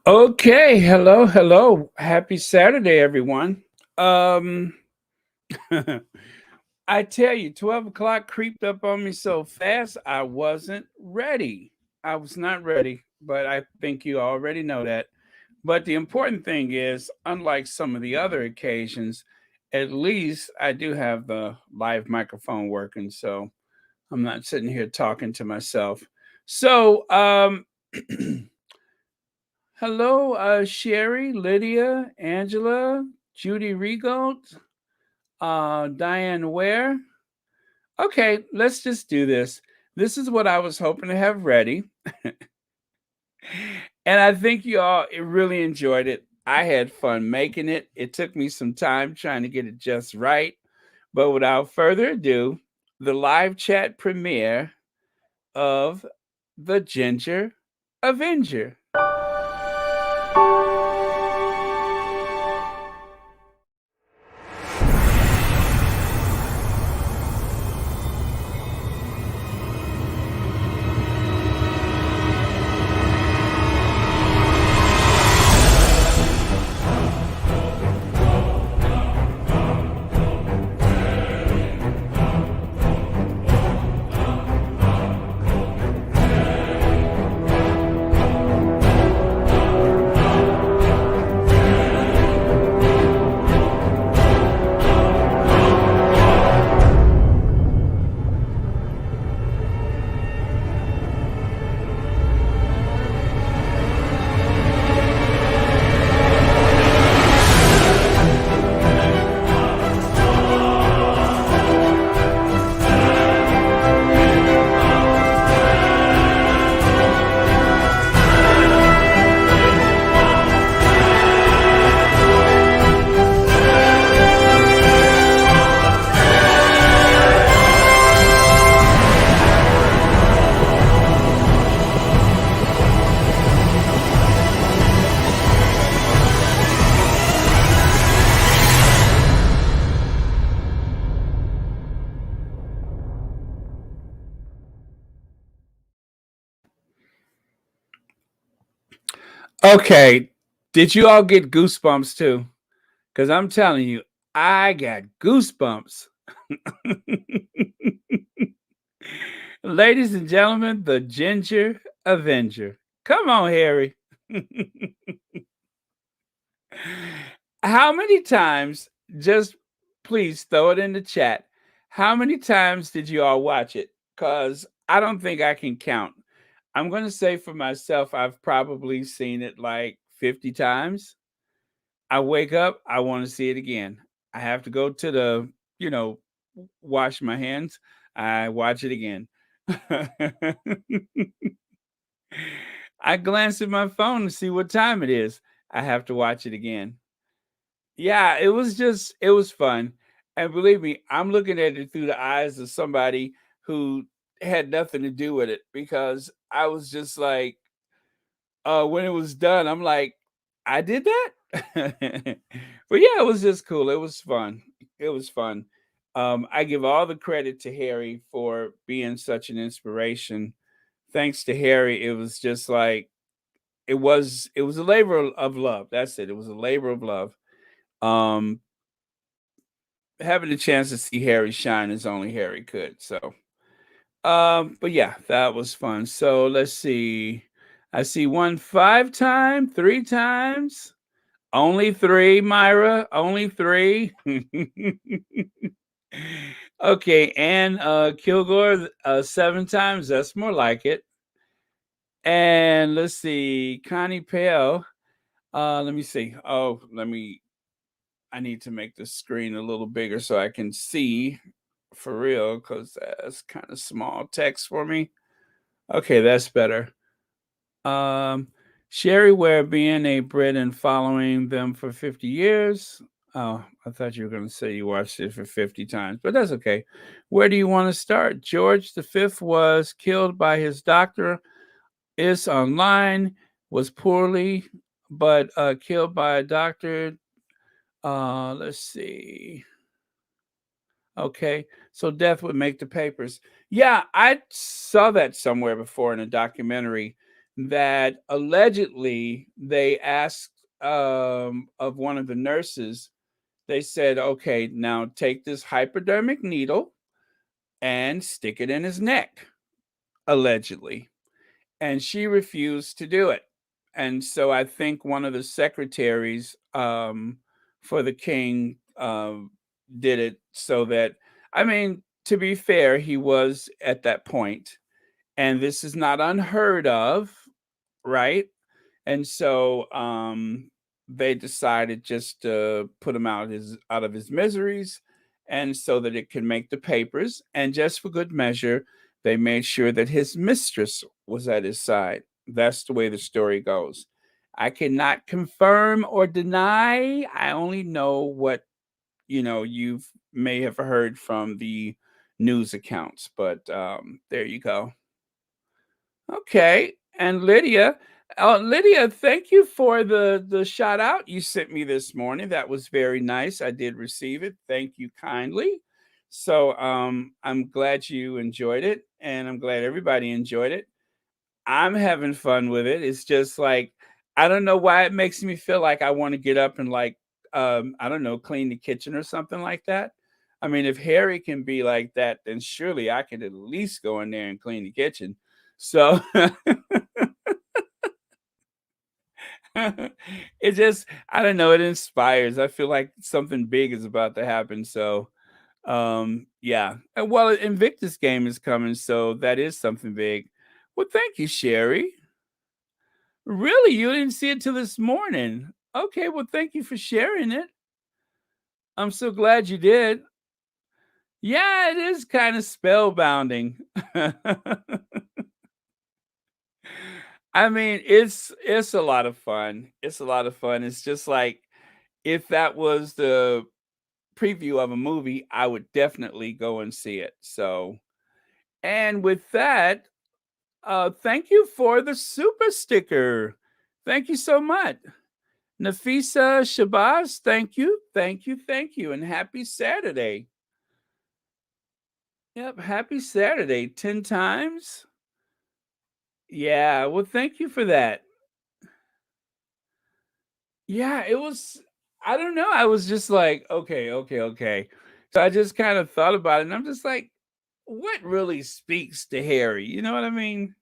Okay, hello. Happy Saturday, everyone. Um, I tell you, 12 o'clock creeped up on me so fast, I wasn't ready. I was not ready, but I think you already know that. But the important thing is, unlike some of the other occasions, at least I do have the live microphone working, so I'm not sitting here talking to myself. So, hello, Sherry, Lydia, Angela, Judy Regold, Diane Ware. Okay, let's just do this. This is what I was hoping to have ready. And I think you all really enjoyed it. I had fun making it. It took me some time trying to get it just right. But without further ado, the live chat premiere of The Ginger Avenger. Okay, did you all get goosebumps too? Because I'm telling you, I got goosebumps. Ladies and gentlemen, the Ginger Avenger. Come on, Harry. How many times, just please throw it in the chat. How many times did you all watch it? Because I don't think I can count. I'm going to say for myself, I've probably seen it like 50 times. I wake up, I want to see it again. I have to go to the, wash my hands. I watch it again. I glance at my phone to see what time it is. I have to watch it again. Yeah, it was fun. And believe me, I'm looking at it through the eyes of somebody who had nothing to do with it because I was just like, when it was done, I'm like, I did that. But yeah, it was just cool. It was fun. It was fun. I give all the credit to Harry for being such an inspiration. Thanks to Harry, it was just like it was a labor of love. That's it. It was a labor of love. Um, Having the chance to see Harry shine as only Harry could. So, but yeah, that was fun. So let's see. I see one 5 time, 3 times. Only three, Myra. Only three. Okay, and Kilgore 7 times. That's more like it. And let's see, Connie Pale. Let me see. Oh, I need to make the screen a little bigger so I can see for real because that's kind of small text for me. Okay, that's better. Um, Sherry Ware being a Brit and following them for 50 years. Oh, I thought you were going to say you watched it for 50 times, but that's okay. Where do you want to start? George V was killed by his doctor, is online, was poorly, but killed by a doctor. Let's see. Okay, so death would make the papers. Yeah, I saw that somewhere before in a documentary that allegedly they asked of one of the nurses. They said, "Okay, now take this hypodermic needle and stick it in his neck," allegedly. And she refused to do it. And so I think one of the secretaries for the king did it so that, I mean, to be fair, he was at that point, and this is not unheard of, right? And so they decided just to put him out of his miseries, and so that it could make the papers. And just for good measure, they made sure that his mistress was at his side. That's the way the story goes. I cannot confirm or deny. I only know what you may have heard from the news accounts. But there you go. Okay. And Lydia, thank you for the shout out you sent me this morning. That was very nice. I did receive it. Thank you kindly. So I'm glad you enjoyed it, and I'm glad everybody enjoyed it. I'm having fun with it. It's just like, I don't know why it makes me feel like I want to get up and, like, I don't know, clean the kitchen or something like that. I mean, if Harry can be like that, then surely I can at least go in there and clean the kitchen. So it just, I don't know, it inspires. I feel like something big is about to happen. So yeah. And well, Invictus game is coming, so that is something big. Well, thank you, Sherry. Really? You didn't see it till this morning? Okay, well, thank you for sharing it. I'm so glad you did. Yeah, it is kind of spellbinding. I mean, it's a lot of fun. It's a lot of fun. It's just like, if that was the preview of a movie, I would definitely go and see it. So, and with that, thank you for the super sticker. Thank you so much. Nafisa Shabazz, thank you, thank you, thank you, and happy Saturday. Yep, happy Saturday 10 times. Yeah, well, thank you for that. Yeah, it was, I don't know. I was just like, okay, okay, okay. So I just kind of thought about it, and I'm just like, what really speaks to Harry? You know what I mean?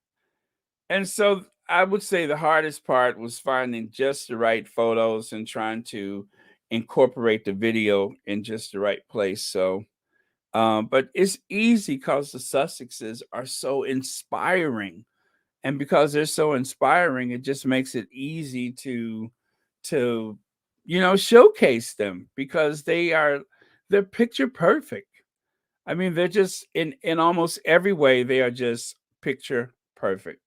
And so I would say the hardest part was finding just the right photos and trying to incorporate the video in just the right place. So, but it's easy because the Sussexes are so inspiring, and because they're so inspiring, it just makes it easy to showcase them, because they're picture perfect. I mean, they're just in almost every way, they are just picture perfect.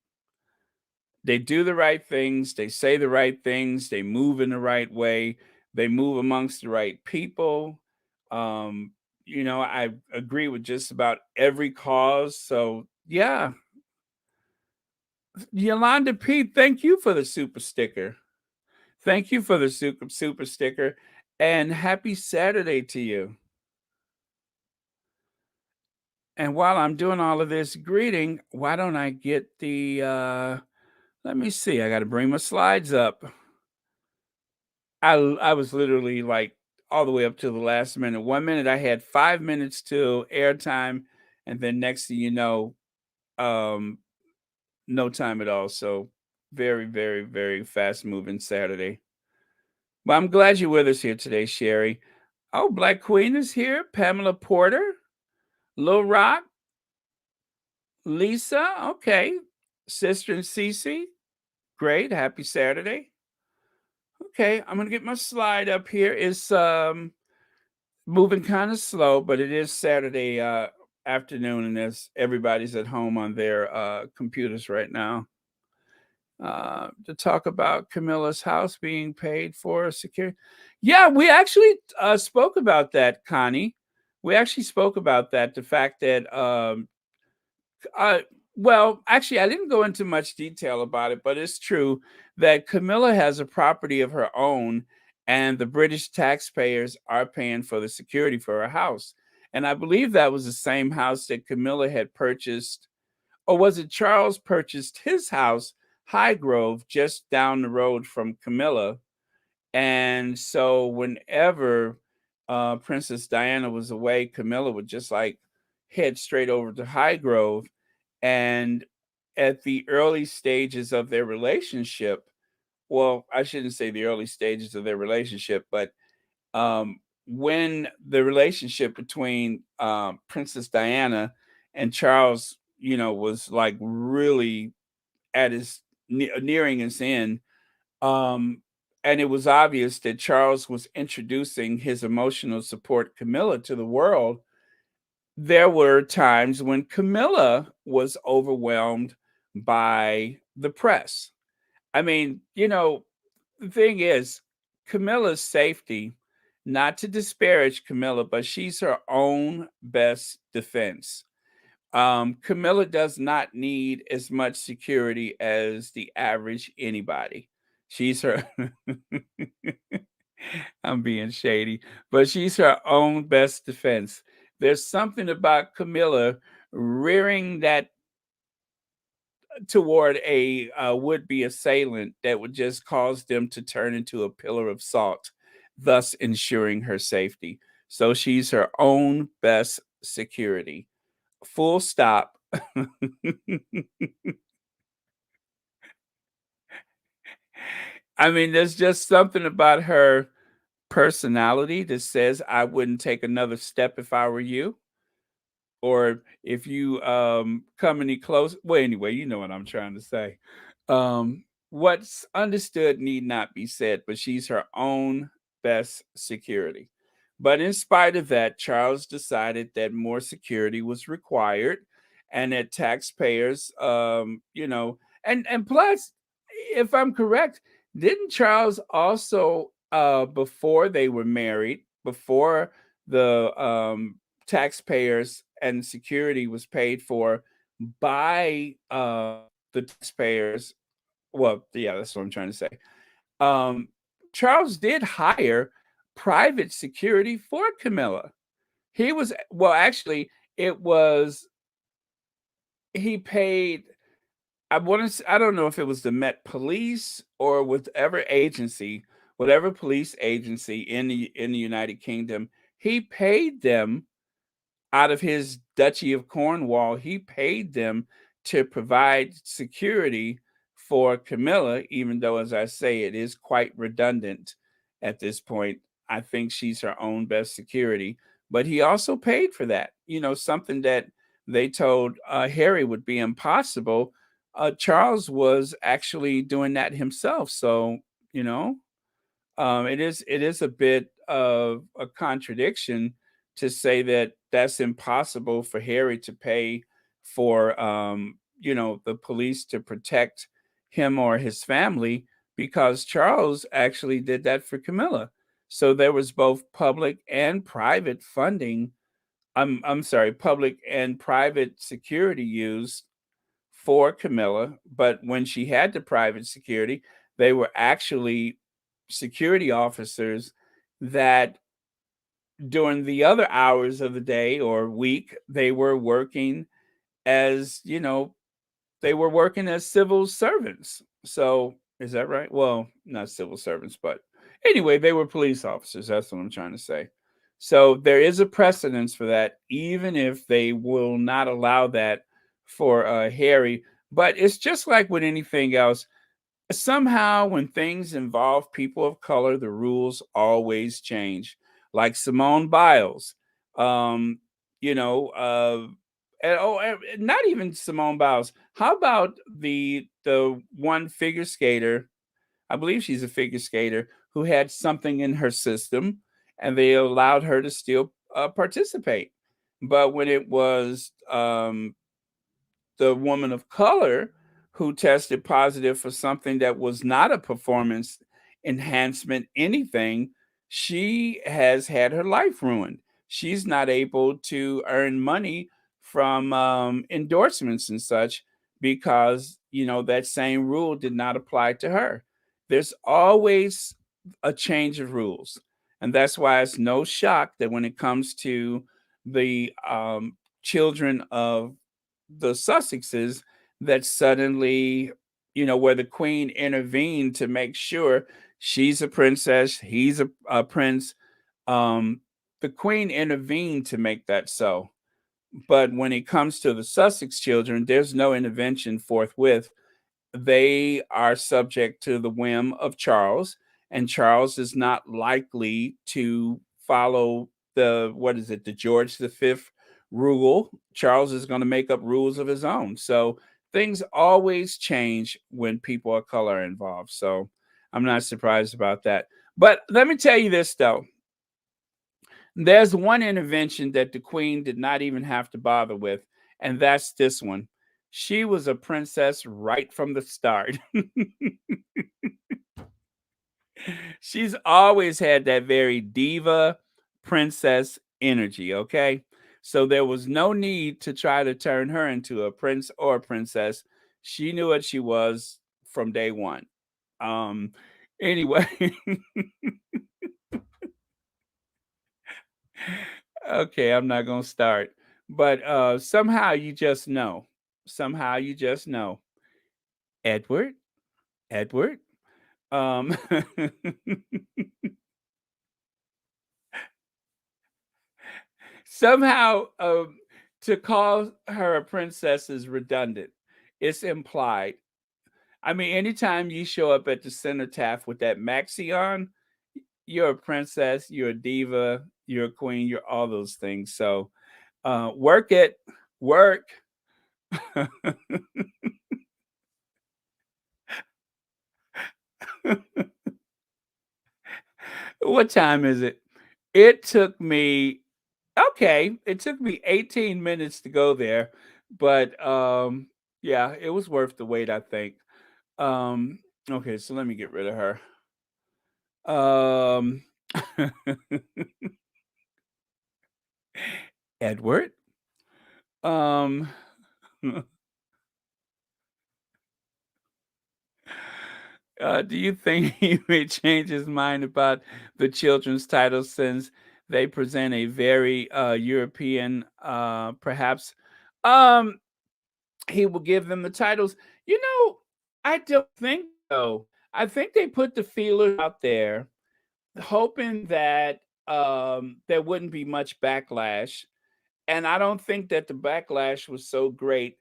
They do the right things, they say the right things, they move in the right way, they move amongst the right people. Um, I agree with just about every cause. So yeah. Yolanda P, thank you for the super sticker. Thank you for the super sticker, and happy Saturday to you. And while I'm doing all of this greeting, why don't I get the let me see, I got to bring my slides up. I was literally like all the way up to the last minute. 1 minute I had 5 minutes till airtime, and then next thing you know, um, no time at all. So very, very, very fast moving Saturday. But I'm glad you're with us here today, Sherry. Oh, Black Queen is here. Pamela Porter, Lil Rock, Lisa. Okay, Sister and Cece. Great. Happy Saturday. Okay, I'm gonna get my slide up here. It's moving kind of slow, but it is Saturday afternoon, and as everybody's at home on their computers right now. To talk about Camilla's house being paid for security. Yeah, we actually spoke about that, Connie. We actually spoke about that. The fact that, uh, well, actually, I didn't go into much detail about it, but it's true that Camilla has a property of her own, and the British taxpayers are paying for the security for her house. And I believe that was the same house that Camilla had purchased, or was it Charles purchased his house Highgrove, just down the road from Camilla. And so whenever Princess Diana was away, Camilla would just like head straight over to Highgrove. And at the early stages of their relationship, well, I shouldn't say the early stages of their relationship, but when the relationship between Princess Diana and Charles, was like really at his nearing its end, um, and it was obvious that Charles was introducing his emotional support Camilla to the world. There were times when Camilla was overwhelmed by the press. I mean, the thing is, Camilla's safety, not to disparage Camilla, but she's her own best defense. Camilla does not need as much security as the average anybody. She's her I'm being shady, but she's her own best defense. There's something about Camilla rearing that toward a would-be assailant that would just cause them to turn into a pillar of salt, thus ensuring her safety. So she's her own best security. Full stop. I mean, there's just something about her personality that says I wouldn't take another step if I were you. Or if you come any close, well, anyway, you know what I'm trying to say. What's understood need not be said, but she's her own best security. But in spite of that, Charles decided that more security was required, and that taxpayers, and plus, if I'm correct, didn't Charles also, before they were married, before the taxpayers and security was paid for by the taxpayers. Well, yeah, that's what I'm trying to say. Um, Charles did hire private security for Camilla. He was, well, actually, it was, he paid, I don't know if it was the Met Police or whatever police agency in the United Kingdom, he paid them out of his Duchy of Cornwall. He paid them to provide security for Camilla, even though, as I say, it is quite redundant at this point. I think she's her own best security. But he also paid for that, something that they told Harry would be impossible. Charles was actually doing that himself. So, you know, it is a bit of a contradiction to say that that's impossible for Harry to pay for the police to protect him or his family, because Charles actually did that for Camilla. So there was both public and private funding. I'm sorry, public and private security used for Camilla, but when she had the private security, they were actually security officers that during the other hours of the day or week, they were working as, they were working as civil servants. So, is that right? Well, not civil servants, but anyway, they were police officers. That's what I'm trying to say. So, there is a precedence for that, even if they will not allow that for Harry. But it's just like with anything else. Somehow, when things involve people of color, the rules always change. Like Simone Biles, um, you know, uh, and not even Simone Biles. How about the one figure skater? I believe she's a figure skater who had something in her system, and they allowed her to still participate. But when it was the woman of color who tested positive for something that was not a performance enhancement anything, she has had her life ruined. She's not able to earn money from endorsements and such because, that same rule did not apply to her. There's always a change of rules. And that's why it's no shock that when it comes to the children of the Sussexes, that suddenly where the queen intervened to make sure she's a princess, he's a prince. Um, the queen intervened to make that so. But when it comes to the Sussex children, there's no intervention forthwith. They are subject to the whim of Charles, and Charles is not likely to follow the what is it, the George V rule. Charles is going to make up rules of his own. So things always change when people of color are involved. So I'm not surprised about that. But let me tell you this though. There's one intervention that the queen did not even have to bother with, and that's this one. She was a princess right from the start. She's always had that very diva princess energy, okay? So there was no need to try to turn her into a prince or a princess. She knew what she was from day one. Um anyway, okay, I'm not going to start. But somehow you just know. Somehow you just know. Edward, Edward. Um somehow to call her a princess is redundant. It's implied. I mean, anytime you show up at the cenotaph with that maxi on, you're a princess, you're a diva, you're a queen, you're all those things. So work it, work. What time is it? It took me it took me 18 minutes to go there, but yeah, it was worth the wait, I think. Um okay, so let me get rid of her. Um Edward. Um do you think he may change his mind about the children's titles since they present a very European perhaps um he will give them the titles. You know, I don't think so. I think they put the feelers out there hoping that there wouldn't be much backlash. And I don't think that the backlash was so great.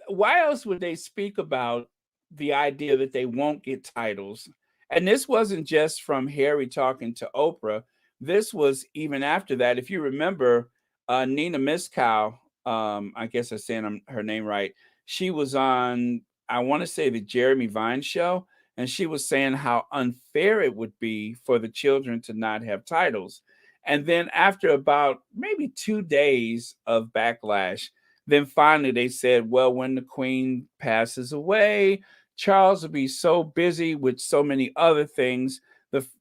Why else would they speak about the idea that they won't get titles? And this wasn't just from Harry talking to Oprah. This was even after that. If you remember, Nina Miskow, I guess I'm saying her name right. She was on, I want to say, the Jeremy Vine show, and she was saying how unfair it would be for the children to not have titles. And then after about maybe 2 days of backlash, then finally they said, well, when the queen passes away, Charles will be so busy with so many other things.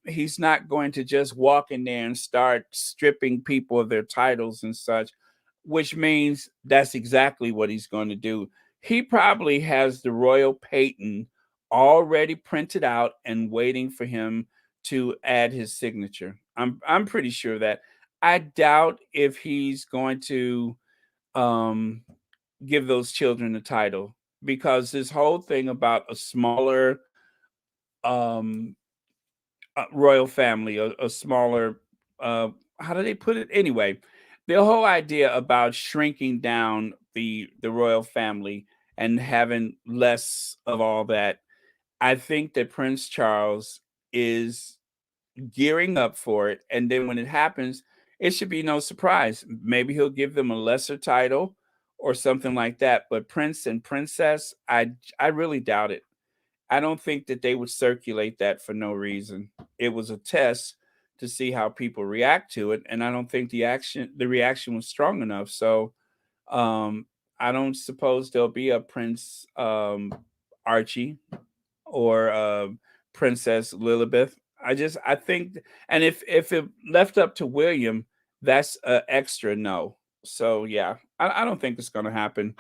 He's not going to just walk in there and start stripping people of their titles and such, which means that's exactly what he's going to do. He probably has the royal patent already printed out and waiting for him to add his signature. I'm pretty sure of that. I doubt if he's going to um give those children a title because this whole thing about a smaller um royal family, a smaller how do they put it anyway, the whole idea about shrinking down the royal family and having less of all that. I think that Prince Charles is gearing up for it. And then when it happens, it should be no surprise. Maybe he'll give them a lesser title or something like that. But prince and princess, I really doubt it. I don't think that they would circulate that for no reason. It was a test to see how people react to it, and I don't think the reaction was strong enough. So um, I don't suppose there'll be a Prince Archie or Princess Lilibeth. I think, and if it left up to William, that's a extra no. So yeah, I don't think it's going to happen.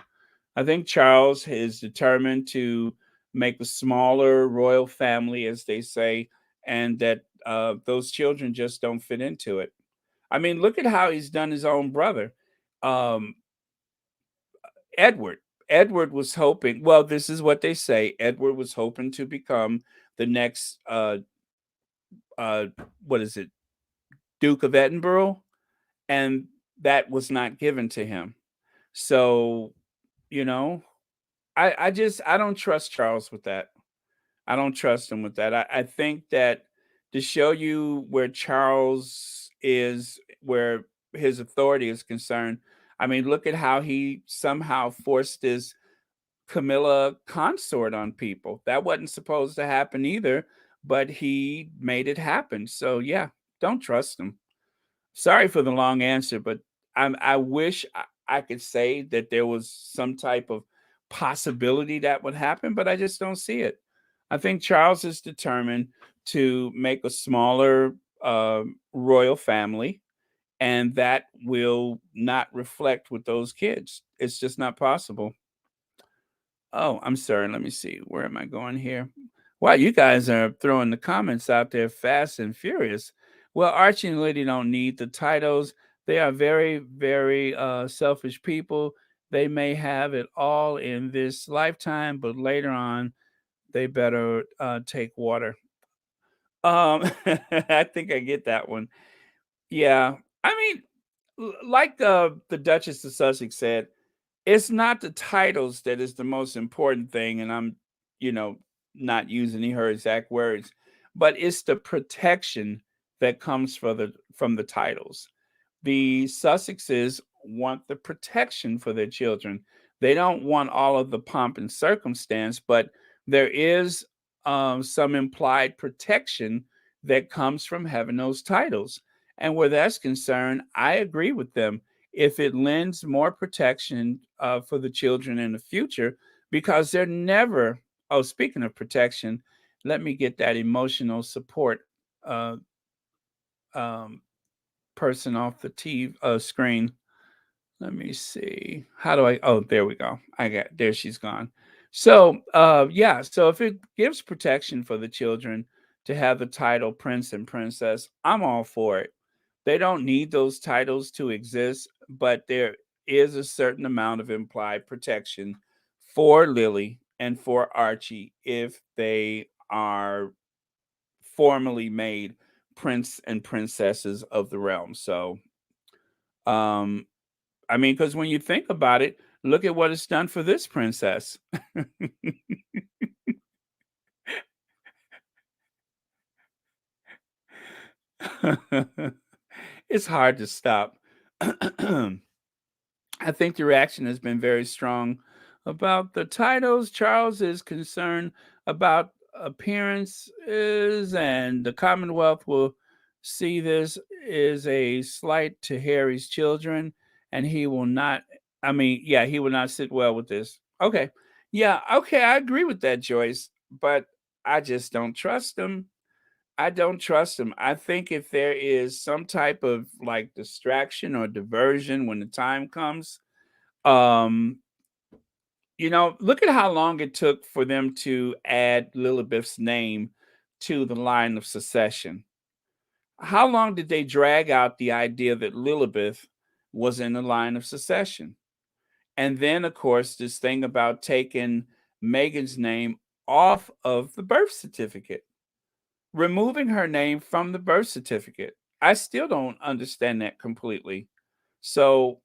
I think Charles is determined to make a smaller royal family, as they say, and that those children just don't fit into it. I mean, look at how he's done his own brother, um, Edward. Edward was hoping, well, this is what they say. Edward was hoping to become the next uh what is it? Duke of Edinburgh, and that was not given to him. So, you know, I don't trust Charles with that. I don't trust him with that. I think that to show you where Charles is, where his authority is concerned, I mean, look at how he somehow forced his Camilla consort on people. That wasn't supposed to happen either, but he made it happen. So yeah, don't trust him. Sorry for the long answer, but I wish I could say that there was some type of possibility that would happen, but I just don't see it. I think Charles is determined to make a smaller royal family, and that will not reflect with those kids. It's just not possible. Oh, I'm sorry. Let me see. Where am I going here? Wow, you guys are throwing the comments out there fast and furious. Well, Archie and Liddy don't need the titles. They are very, very selfish people. They may have it all in this lifetime, but later on, they better take water. I think I get that one. Yeah. I mean, like the Duchess of Sussex said, it's not the titles that is the most important thing, and I'm, you know, not using her exact words, but it's the protection that comes from the titles. The Sussexes want the protection for their children. They don't want all of the pomp and circumstance, but there is some implied protection that comes from having those titles. And where that's concerned, I agree with them. If it lends more protection for the children in the future, because they're never, oh, speaking of protection, let me get that emotional support uh, um, person off the TV screen. Let me see. How do I? Oh, there we go. I got there. She's gone. So, yeah. So if it gives protection for the children to have the title prince and princess, I'm all for it. They don't need those titles to exist, but there is a certain amount of implied protection for Lily and for Archie if they are formally made prince and princesses of the realm. So, um, I mean, because when you think about it, look at what it's done for this princess. It's hard to stop. I think the reaction has been very strong about the titles. Charles is concerned about appearances, and the Commonwealth will see this as a slight to Harry's children, and he will not. I mean, yeah, he will not sit well with this. Okay, yeah, okay, I agree with that, Joyce, but I just don't trust him. I don't trust him. I think if there is some type of like distraction or diversion when the time comes, um, look at how long it took for them to add Lilibeth's name to the line of succession. How long did they drag out the idea that Lilibeth was in the line of succession? And then, of course, this thing about taking Meghan's name off of the birth certificate, removing her name from the birth certificate. I still don't understand that completely. So,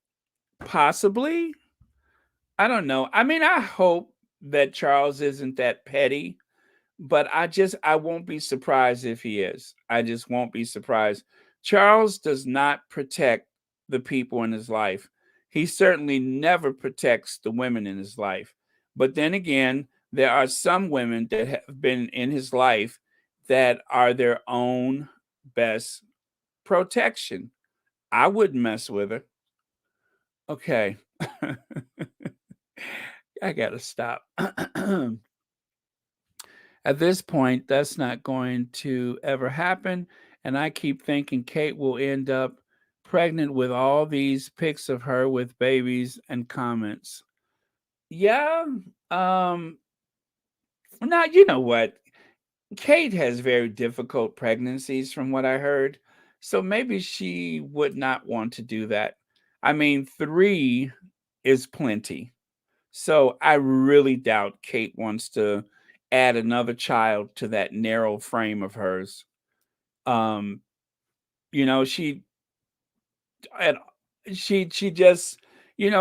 possibly, I don't know. I mean, I hope that Charles isn't that petty, but I won't be surprised if he is. I just won't be surprised. Charles does not protect the people in his life. He certainly never protects the women in his life. But then again, there are some women that have been in his life that are their own best protection. I wouldn't mess with her. Okay. I gotta stop. At this point, that's not going to ever happen. And I keep thinking Kate will end up pregnant with all these pics of her with babies and comments. Yeah. Um, now, you know what? Kate has very difficult pregnancies, from what I heard. So maybe she would not want to do that. I mean, three is plenty. So I really doubt Kate wants to add another child to that narrow frame of hers. Um, she and she just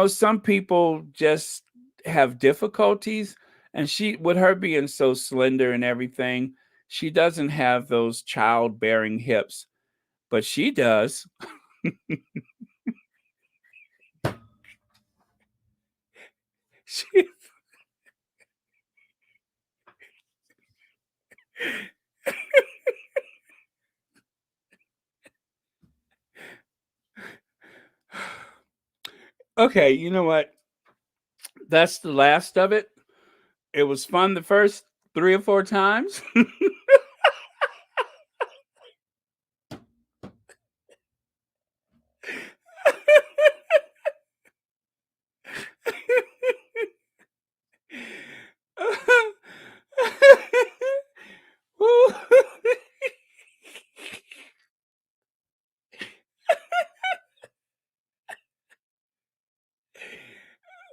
some people just have difficulties, and she with her being so slender and everything, she doesn't have those childbearing hips, but she does. She Okay, you know what? That's the last of it. It was fun the first 3 or 4 times.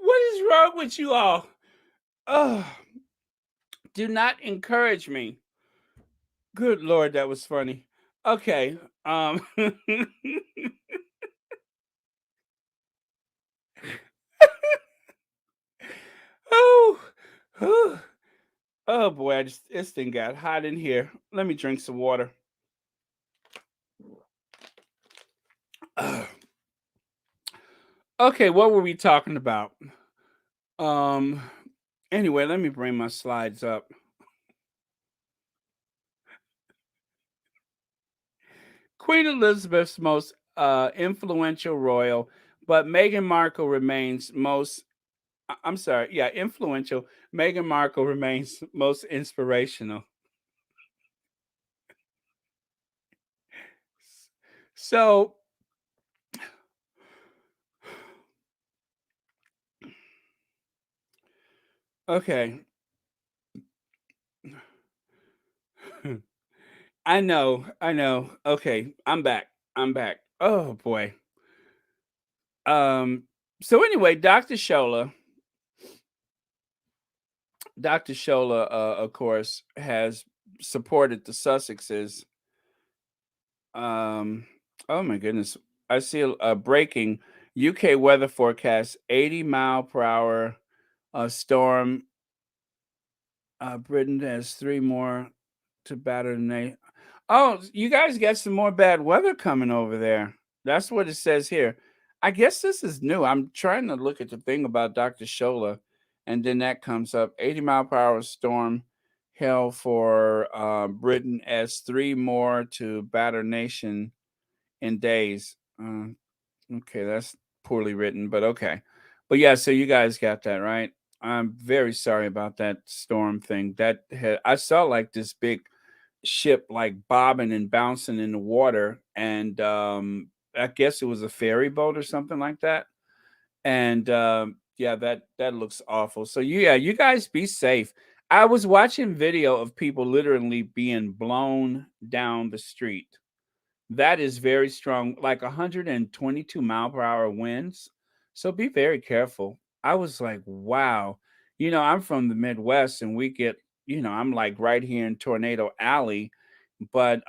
What is wrong with you all? Oh, do not encourage me. Good lord, that was funny. Okay, oh, oh, oh boy, this thing got hot in here. Let me drink some water. Ugh. Okay, what were we talking about? Um, anyway, let me bring my slides up. Queen Elizabeth's most influential royal, but Meghan Markle remains most. I'm sorry, yeah, influential. Meghan Markle remains most inspirational. So, okay, I know. Okay, I'm back. I'm back. Oh boy. Um. So anyway, Dr. Shola, of course, has supported the Sussexes. Um. Oh my goodness. I see a breaking UK weather forecast: 80-mile-per-hour storm. Britain has 3 more to batter than they. Oh, you guys got some more bad weather coming over there. That's what it says here. I guess this is new. I'm trying to look at the thing about Dr. Shola, and then that comes up. 80-mile-per-hour storm hell for Britain as 3 more to batter nation in days. Okay, that's poorly written, but okay. But yeah, so you guys got that right. I'm very sorry about that storm thing. I saw like this big ship like bobbing and bouncing in the water, and I guess it was a ferry boat or something like that. And yeah, that looks awful. So yeah, you guys be safe. I was watching video of people literally being blown down the street. That is very strong, like 122-mile-per-hour winds. So be very careful. I was like, wow. I'm from the Midwest, and we get, I'm like right here in Tornado Alley, but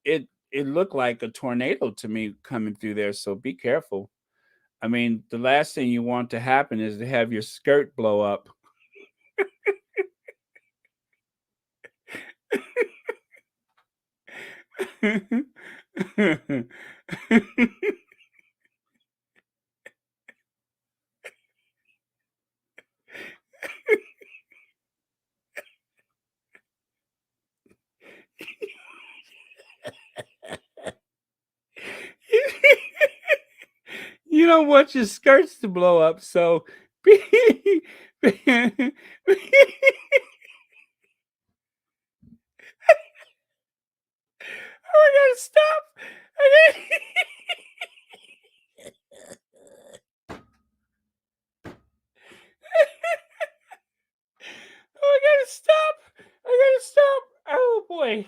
it looked like a tornado to me coming through there. So be careful. I mean, the last thing you want to happen is to have your skirt blow up. You don't want your skirts to blow up, so be, be- oh, I gotta stop. I gotta, oh, I gotta stop. I gotta stop. Oh boy.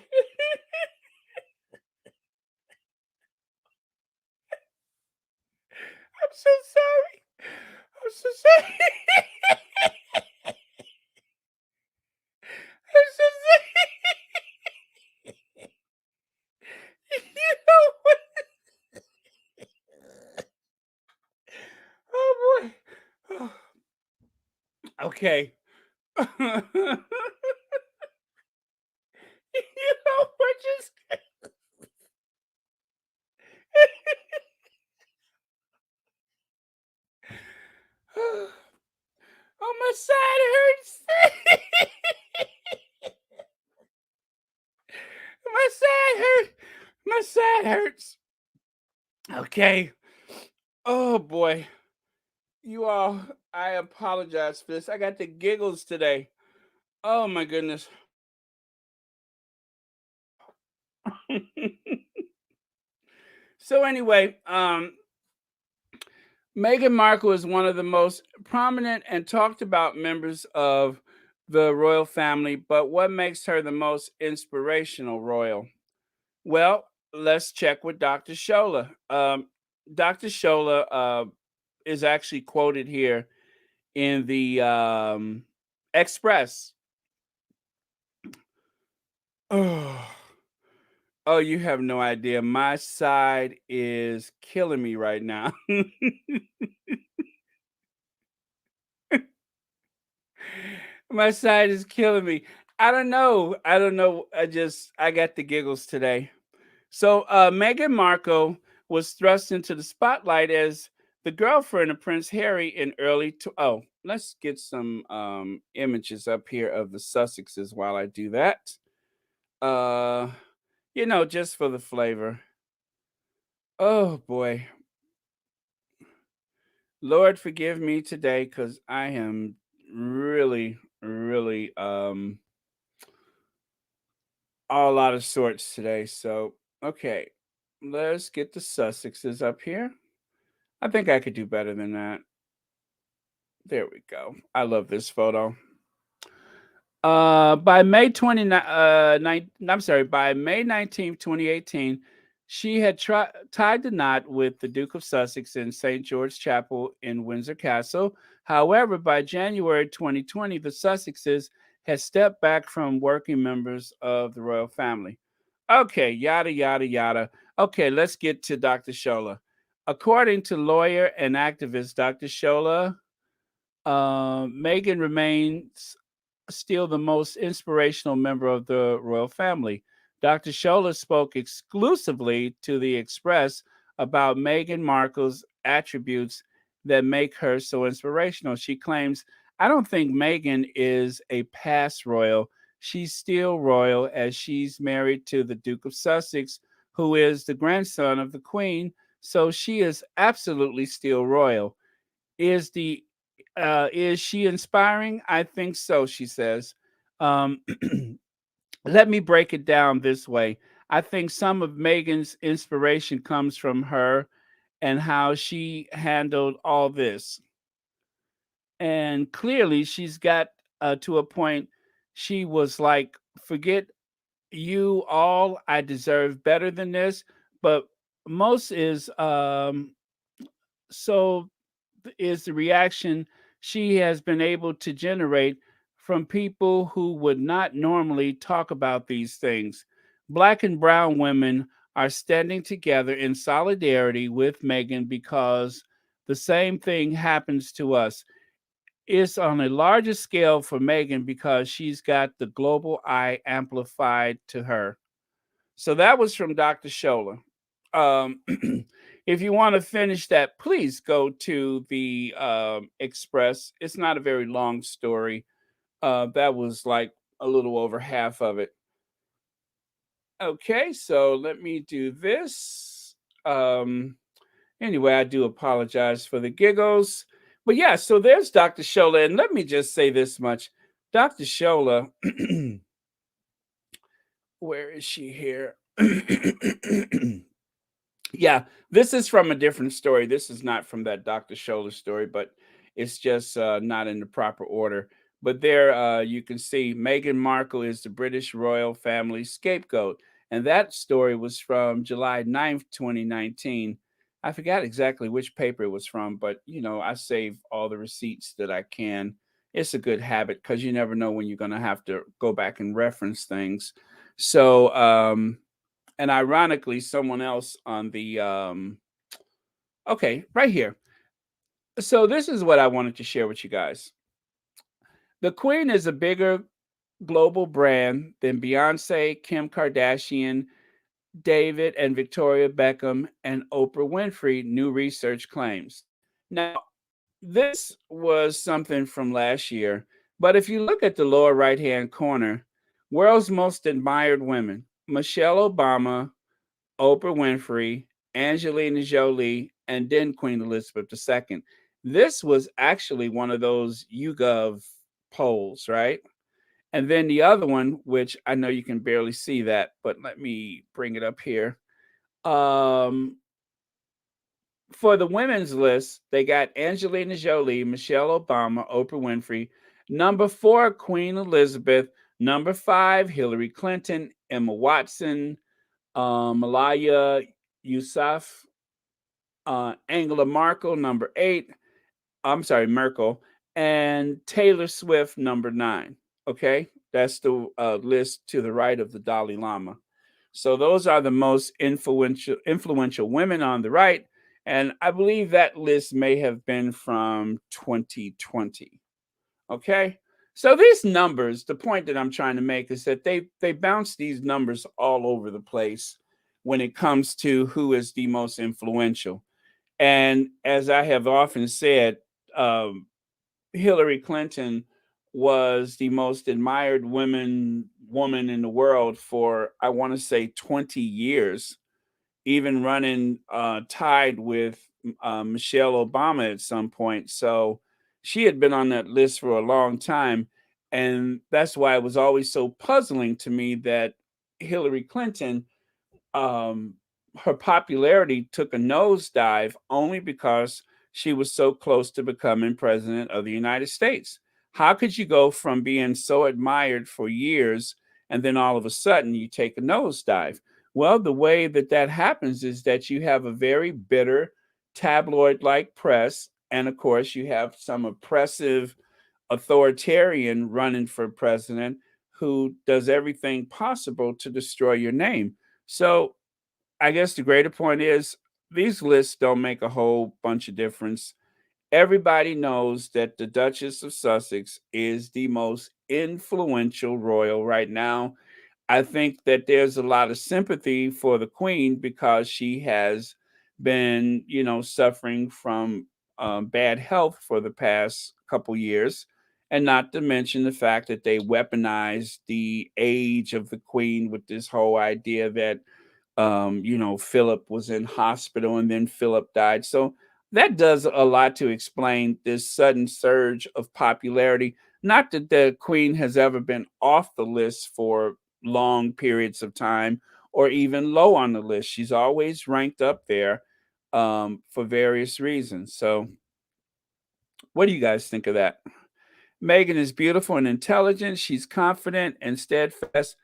I'm so sorry. I'm so sorry. Okay. You know, we're just oh, my side hurts. My side hurt. My side hurts. Okay. Oh boy. You all, I apologize for this. I got the giggles today. Oh my goodness. So anyway, Meghan Markle is one of the most prominent and talked about members of the royal family, but what makes her the most inspirational royal? Well, let's check with Dr. Shola. Dr. Shola is actually quoted here in the Express. Oh, oh, you have no idea. My side is killing me right now. My side is killing me. I don't know. I don't know. I got the giggles today. So Meghan Markle was thrust into the spotlight as the girlfriend of Prince Harry in oh, let's get some images up here of the Sussexes while I do that. Uh just for the flavor. Oh boy. Lord forgive me today cuz I am really all out of sorts today. So, okay. Let's get the Sussexes up here. I think I could do better than that. There we go. I love this photo. By May 29, I'm sorry, by May 19th, 2018, she had tied the knot with the Duke of Sussex in St. George Chapel in Windsor Castle. However, by January 2020, the Sussexes had stepped back from working members of the royal family. Okay, yada, yada, yada. Okay, let's get to Dr. Shola. According to lawyer and activist Dr. Shola, Meghan remains still the most inspirational member of the royal family. Dr. Shola spoke exclusively to the Express about Meghan Markle's attributes that make her so inspirational. She claims, I don't think Meghan is a past royal. She's still royal as she's married to the Duke of Sussex, who is the grandson of the Queen. So she is absolutely still royal. Is the is she inspiring? I think so, she says. Um, let me break it down this way. I think some of Megan's inspiration comes from her and how she handled all this. And clearly, she's got to a point she was like, forget you all, I deserve better than this. But most is so is the reaction she has been able to generate from people who would not normally talk about these things. Black and brown women are standing together in solidarity with Meghan because the same thing happens to us. It's on a larger scale for Meghan because she's got the global eye amplified to her. So that was from Dr. Shola. Um, if you want to finish that, please go to the Express. It's not a very long story. That was like a little over half of it. Okay, so let me do this. Anyway, I do apologize for the giggles. But yeah, so there's Dr. Shola. And let me just say this much. Dr. Shola, where is she here? Yeah, this is from a different story. This is not from that Dr. Shola story, but it's just not in the proper order. But there you can see Meghan Markle is the British royal family scapegoat. And that story was from July 9th, 2019. I forgot exactly which paper it was from, but I save all the receipts that I can. It's a good habit because you never know when you're going to have to go back and reference things. So, and ironically, someone else on the okay, right here. So this is what I wanted to share with you guys. The Queen is a bigger global brand than Beyonce, Kim Kardashian, David and Victoria Beckham, and Oprah Winfrey, new research claims. Now, this was something from last year, but if you look at the lower right hand corner, world's most admired women: Michelle Obama, Oprah Winfrey, Angelina Jolie, and then Queen Elizabeth II. This was actually one of those YouGov polls, right? And then the other one, which I know you can barely see that, but let me bring it up here. Um, for the women's list, they got Angelina Jolie, Michelle Obama, Oprah Winfrey. Number 4, Queen Elizabeth. Number 5, Hillary Clinton, Emma Watson, Malaya Yousaf, Angela Merkel, number 8. I'm sorry, Merkel, and Taylor Swift, number 9. Okay, that's the list to the right of the Dalai Lama. So those are the most influential women on the right, and I believe that list may have been from 2020. Okay, so these numbers, the point that I'm trying to make is that they bounce these numbers all over the place when it comes to who is the most influential. And as I have often said, um, Hillary Clinton was the most admired woman in the world for, I want to say, 20 years, even running tied with Michelle Obama at some point. So she had been on that list for a long time. And that's why it was always so puzzling to me that Hillary Clinton, um, her popularity took a nosedive only because she was so close to becoming president of the United States. How could you go from being so admired for years and then all of a sudden you take a nosedive? Well, the way that that happens is that you have a very bitter tabloid like press. And of course, you have some oppressive authoritarian running for president who does everything possible to destroy your name. So I guess the greater point is these lists don't make a whole bunch of difference. Everybody knows that the Duchess of Sussex is the most influential royal right now. I think that there's a lot of sympathy for the Queen because she has been, suffering from bad health for the past couple years. And not to mention the fact that they weaponized the age of the Queen with this whole idea that Philip was in hospital and then Philip died. So that does a lot to explain this sudden surge of popularity. Not that the Queen has ever been off the list for long periods of time or even low on the list. She's always ranked up there for various reasons. So, what do you guys think of that? Meghan is beautiful and intelligent. She's confident and steadfast.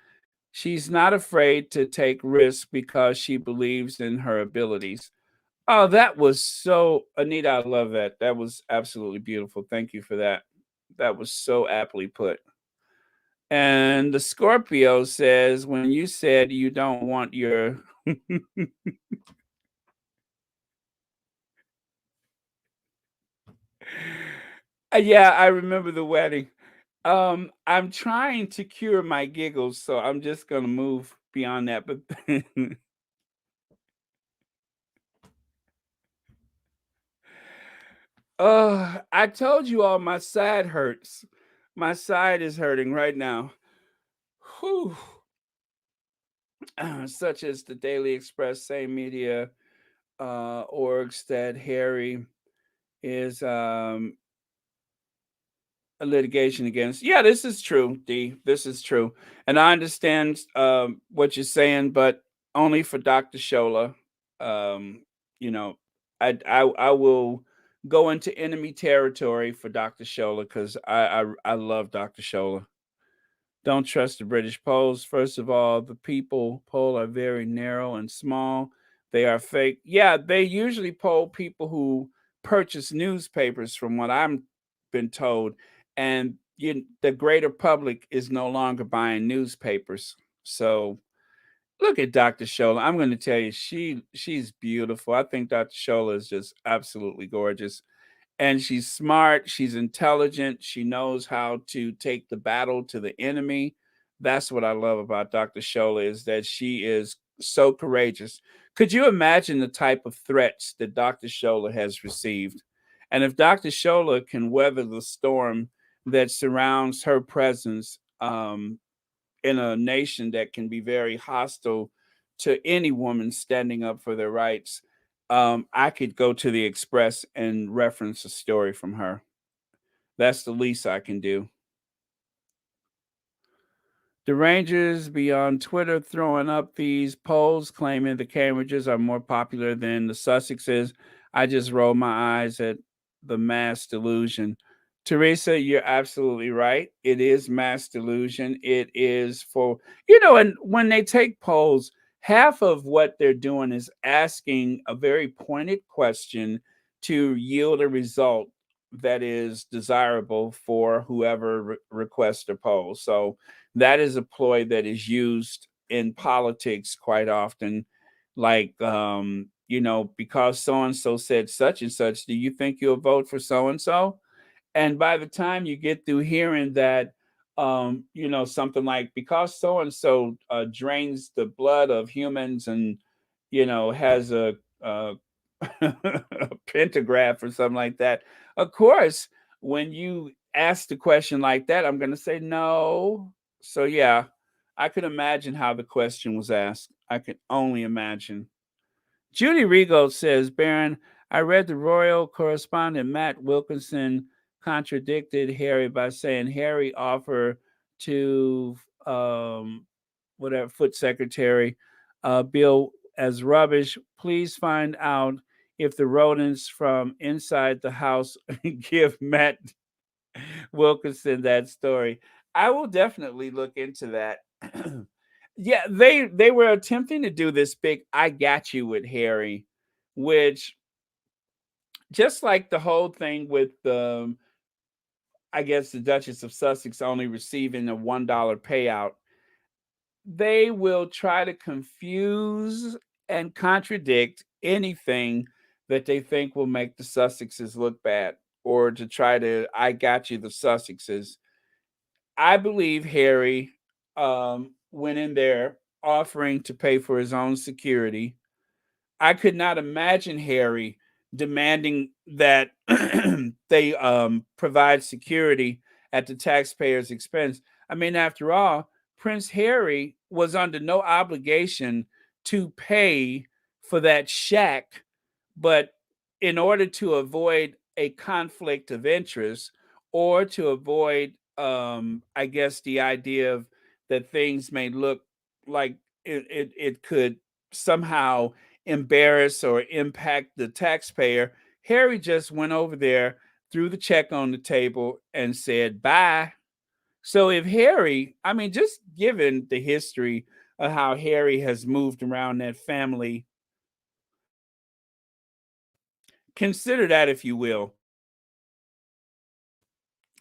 She's not afraid to take risks because she believes in her abilities. Oh, that was so, Anita, I love that. That was absolutely beautiful. Thank you for that. That was so aptly put. And the Scorpio says, when you said you don't want your. Yeah, I remember the wedding. I'm trying to cure my giggles, so I'm just gonna move beyond that. But I told you all my side hurts. My side is hurting right now. Whew. Such as the Daily Express, same media orgs that Harry is a litigation against. Yeah, this is true, D. This is true. And I understand what you're saying, but only for Dr. Shola. You know, I will go into enemy territory for Dr. Shola because I love Dr. Shola. Don't trust the British polls. First of all, the people poll are very narrow and small. They are fake. Yeah, they usually poll people who purchase newspapers, from what I'm been told, and the greater public is no longer buying newspapers. So look at Dr. Shola. I'm going to tell you, she's beautiful. I think Dr. Shola is just absolutely gorgeous. and she's smart, she's intelligent, she knows how to take the battle to the enemy. That's what I love about Dr. Shola is that she is so courageous. Could you imagine the type of threats that Dr. Shola has received? And if Dr. Shola can weather the storm that surrounds her presence in a nation that can be very hostile to any woman standing up for their rights, I could go to the Express and reference a story from her. That's the least I can do. The Rangers be on Twitter throwing up these polls claiming the Cambridges are more popular than the Sussexes. I just roll my eyes at the mass delusion. Teresa, you're absolutely right. It is mass delusion. It is for, and when they take polls, half of what they're doing is asking a very pointed question to yield a result that is desirable for whoever requests a poll. So, that is a ploy that is used in politics quite often. Like, because so and so said such and such, do you think you'll vote for so and so? And by the time you get through hearing that, something like because so and so drains the blood of humans and, has a a pentagraph or something like that. Of course, when you ask the question like that, I'm going to say no. So, yeah, I could imagine how the question was asked. I can only imagine. Judy Rigo says, Baron, I read the royal correspondent Matt Wilkinson contradicted Harry by saying Harry offered to whatever foot secretary Bill as rubbish. Please find out if the rodents from inside the house give Matt Wilkinson that story. I will definitely look into that. Yeah, they were attempting to do this big "I got you" with Harry, which just like the whole thing with I guess the Duchess of Sussex only receiving a $1 payout, they will try to confuse and contradict anything that they think will make the Sussexes look bad or to try to "I got you" the Sussexes. I believe Harry went in there offering to pay for his own security. I could not imagine Harry demanding that they provide security at the taxpayer's expense. I mean, after all, Prince Harry was under no obligation to pay for that shack, but in order to avoid a conflict of interest or to avoid, I guess, the idea of that things may look like it could somehow embarrass or impact the taxpayer, Harry just went over there, threw the check on the table, and said bye. So if Harry, I mean, just given the history of how Harry has moved around that family, consider that if you will.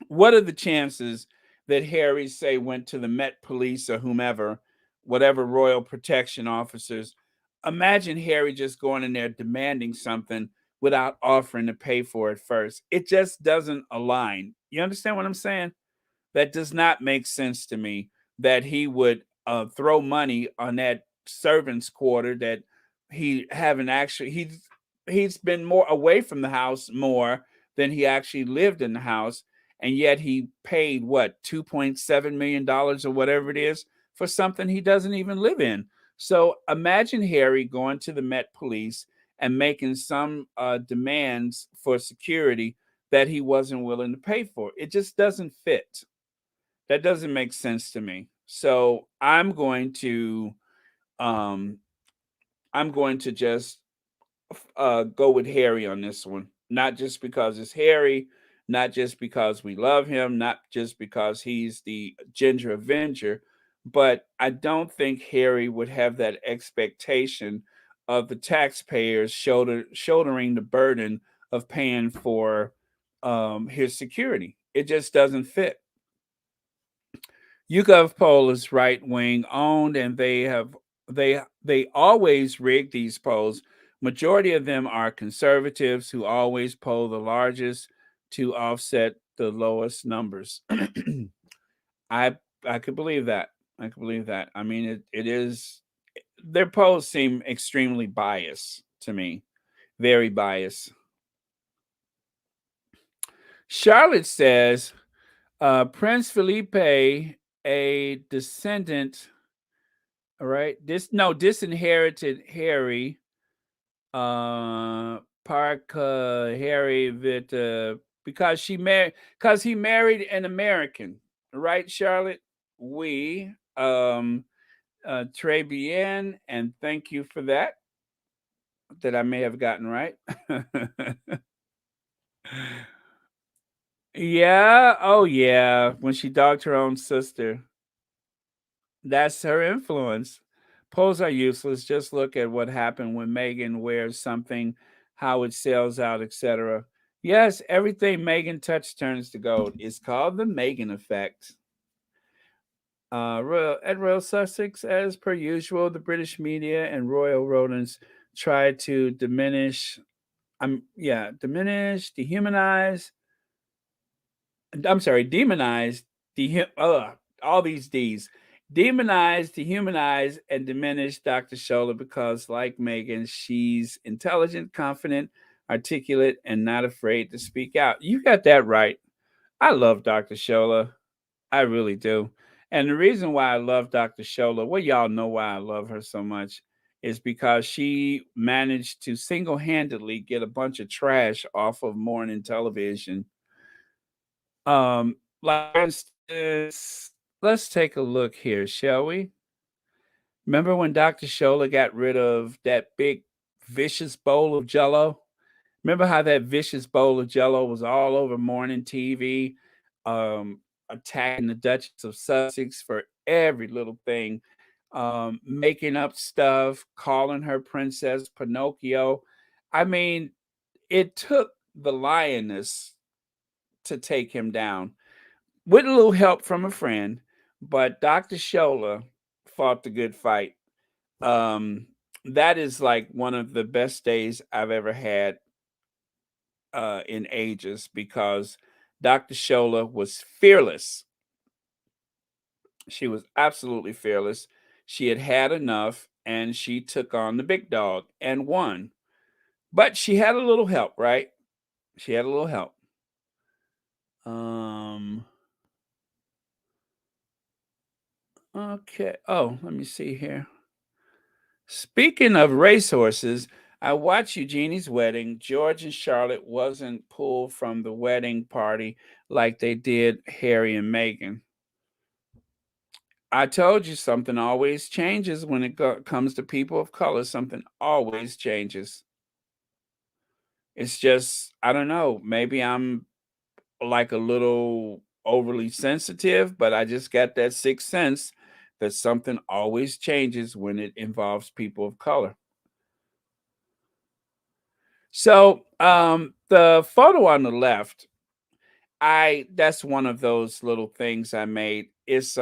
What are the chances that Harry, say, went to the Met Police or whomever, whatever royal protection officers? Imagine Harry just going in there demanding something without offering to pay for it first. It just doesn't align. You understand what I'm saying? That does not make sense to me that he would throw money on that servant's quarter that he haven't actually he's been more away from the house more than he actually lived in the house, and yet he paid what $2.7 million or whatever it is for something he doesn't even live in. So imagine Harry going to the Met Police and making some demands for security that he wasn't willing to pay for. It just doesn't fit. That doesn't make sense to me. So um I'm going to just go with Harry on this one. Not just because it's Harry, not just because we love him, not just because he's the Ginger Avenger, but I don't think Harry would have that expectation of the taxpayers shouldering the burden of paying for his security. It just doesn't fit. YouGov poll is right wing owned, and they always rig these polls Majority of them are conservatives who always poll the largest to offset the lowest numbers. I I could believe that. I could believe that. I mean, it is their polls seem extremely biased to me, very biased. Charlotte says Prince Felipe, a descendant, all right, disinherited Harry, Harry because he married an American, right, Charlotte? We Très bien, and thank you for that. That I may have gotten right. Yeah. Oh, yeah. When she dogged her own sister, that's her influence. Polls are useless. Just look at what happened when Meghan wears something, how it sells out, etc. Yes, everything Meghan touched turns to gold. It's called the Meghan effect. At Royal Sussex, as per usual, the British media and royal rodents try to dehumanize. I'm sorry, demonize, all these D's. Demonize, dehumanize, and diminish Dr. Shola because, like Meghan, she's intelligent, confident, articulate, and not afraid to speak out. You got that right. I love Dr. Shola. I really do. And the reason why I love Dr. Shola, well, y'all know why I love her so much, is because she managed to single handedly get a bunch of trash off of morning television. Like for instance, let's take a look here, shall we? Remember when Dr. Shola got rid of that big vicious bowl of jello? Remember how that vicious bowl of jello was all over morning TV, um, attacking the Duchess of Sussex for every little thing, making up stuff, calling her Princess Pinocchio. I mean, it took the lioness to take him down with a little help from a friend, but Dr. Shola fought the good fight. Um, that is like one of the best days I've ever had in ages because Dr. Shola was fearless. She was absolutely fearless. She had had enough and she took on the big dog and won. But she had a little help, right? She had a little help. Um, okay. Oh, let me see here. Speaking of racehorses, I watched Eugenie's wedding. George and Charlotte wasn't pulled from the wedding party like they did Harry and Meghan. I told you something always changes when it comes to people of color. Something always changes. It's just, I don't know. Maybe I'm like a little overly sensitive, but I just got that sixth sense that something always changes when it involves people of color. So, the photo on the left, I that's one of those little things I made. It's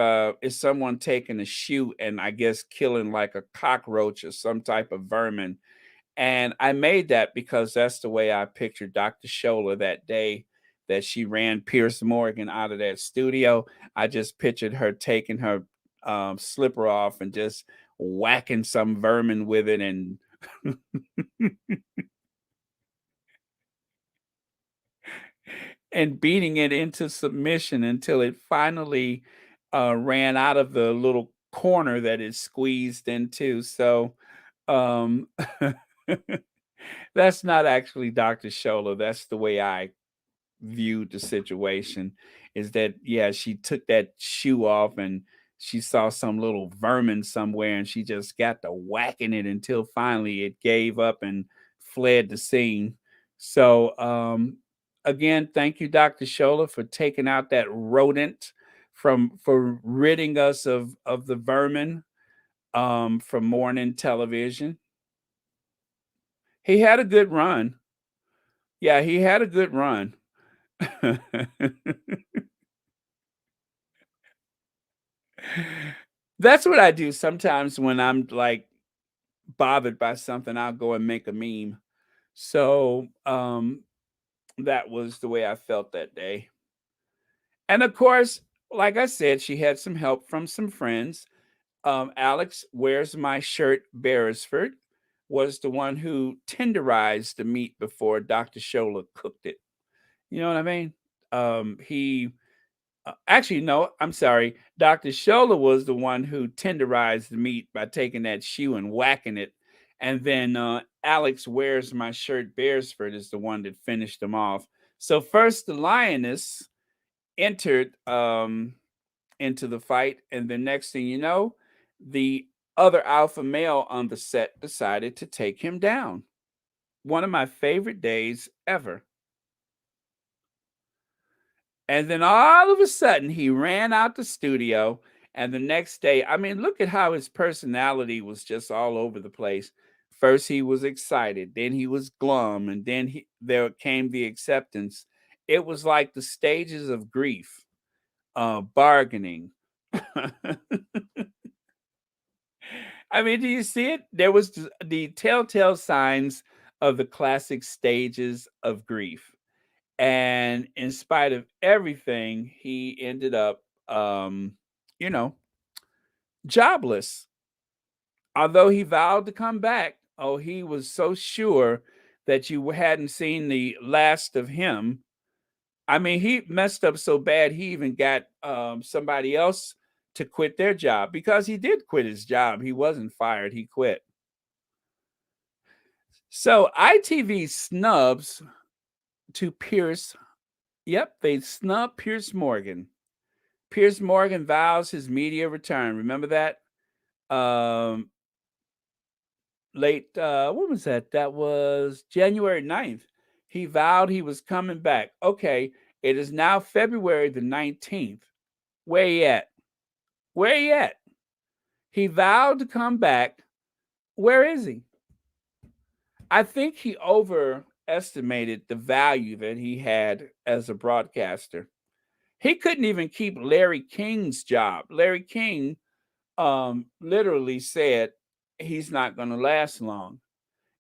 someone taking a shoe and I guess killing like a cockroach or some type of vermin. And I made that because that's the way I pictured Dr. Shola that day that she ran Piers Morgan out of that studio. I just pictured her taking her slipper off and just whacking some vermin with it and and beating it into submission until it finally ran out of the little corner that it squeezed into. So um, that's not actually Dr. Shola. That's the way I viewed the situation. Is that yeah, she took that shoe off and she saw some little vermin somewhere and she just got to whacking it until finally it gave up and fled the scene. So again, thank you, Dr. Shola, for taking out that rodent for ridding us of the vermin from morning television. He had a good run. Yeah, he had a good run. That's what I do sometimes when I'm like bothered by something, I'll go and make a meme. So that was the way I felt that day. And of course, like I said, she had some help from some friends. Alex Wears My Shirt Beresford was the one who tenderized the meat before Dr. Shola cooked it. You know what I mean? He actually, no, I'm sorry. Dr. Shola was the one who tenderized the meat by taking that shoe and whacking it. And then Alex Wears My Shirt Beresford is the one that finished them off. So first the lioness entered into the fight, and the next thing you know, the other alpha male on the set decided to take him down. One of my favorite days ever. And then all of a sudden, he ran out the studio. And the next day, I mean, look at how his personality was just all over the place. First, he was excited, then he was glum, and then there came the acceptance. It was like the stages of grief, bargaining. I mean, do you see it? There was the telltale signs of the classic stages of grief. And in spite of everything, he ended up, you know, jobless. Although he vowed to come back, oh, he was so sure that you hadn't seen the last of him. I mean, he messed up so bad, he even got somebody else to quit their job because he did quit his job. He wasn't fired, he quit. So ITV snubs to Pierce. Yep, they snub Piers Morgan. Piers Morgan vows his media return. Remember that? Um, late, what was that? That was January 9th. He vowed he was coming back. Okay, it is now February the 19th. Where he at? Where he at? He vowed to come back. Where is he? I think he overestimated the value that he had as a broadcaster. He couldn't even keep Larry King's job. Larry King literally said he's not going to last long.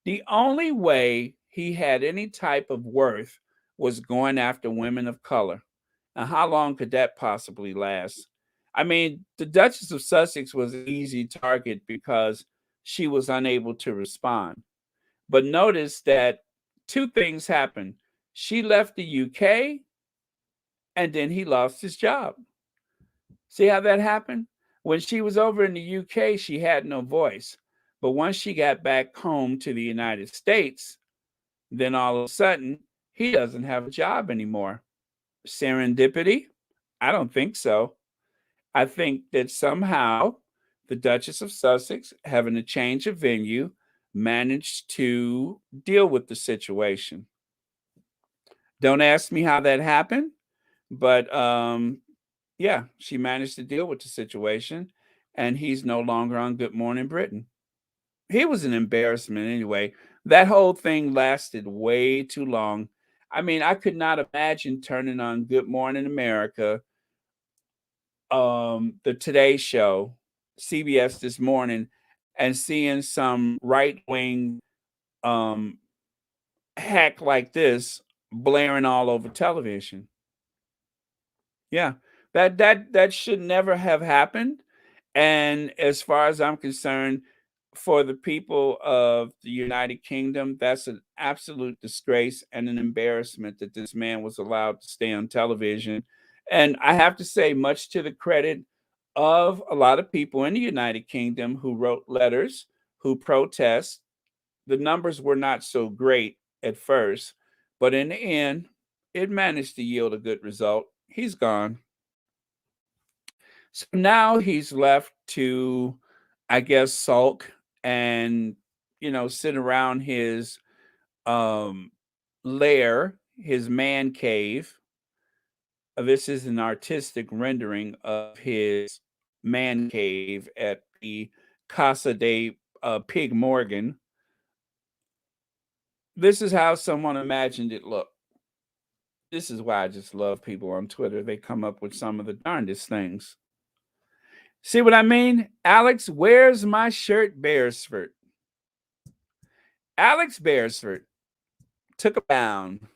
The only way he had any type of worth was going after women of color. Now, how long could that possibly last? I mean, the Duchess of Sussex was an easy target because she was unable to respond. But notice that two things happened. She left the UK and then he lost his job. See how that happened? When she was over in the UK, she had no voice. But once she got back home to the United States, then all of a sudden, he doesn't have a job anymore. Serendipity? I don't think so. I think that somehow the Duchess of Sussex, having a change of venue, managed to deal with the situation. Don't ask me how that happened, but yeah, she managed to deal with the situation, and he's no longer on Good Morning Britain. He was an embarrassment anyway. That whole thing lasted way too long. I mean, I could not imagine turning on Good Morning America, the Today Show, CBS This Morning, and seeing some right wing um, hack like this blaring all over television. Yeah, that should never have happened. And as far as I'm concerned, for the people of the United Kingdom, that's an absolute disgrace and an embarrassment that this man was allowed to stay on television. And I have to say, much to the credit of a lot of people in the United Kingdom who wrote letters, who protest, the numbers were not so great at first, but in the end, it managed to yield a good result. He's gone. So now he's left to, I guess, sulk and, sit around his um, lair, his man cave. This is an artistic rendering of his man cave at the Casa de Pig Morgan. This is how someone imagined it looked. This is why I just love people on Twitter. They come up with some of the darndest things. See what I mean? Alex Wears My Shirt Beresford. Alex Beresford took a bound.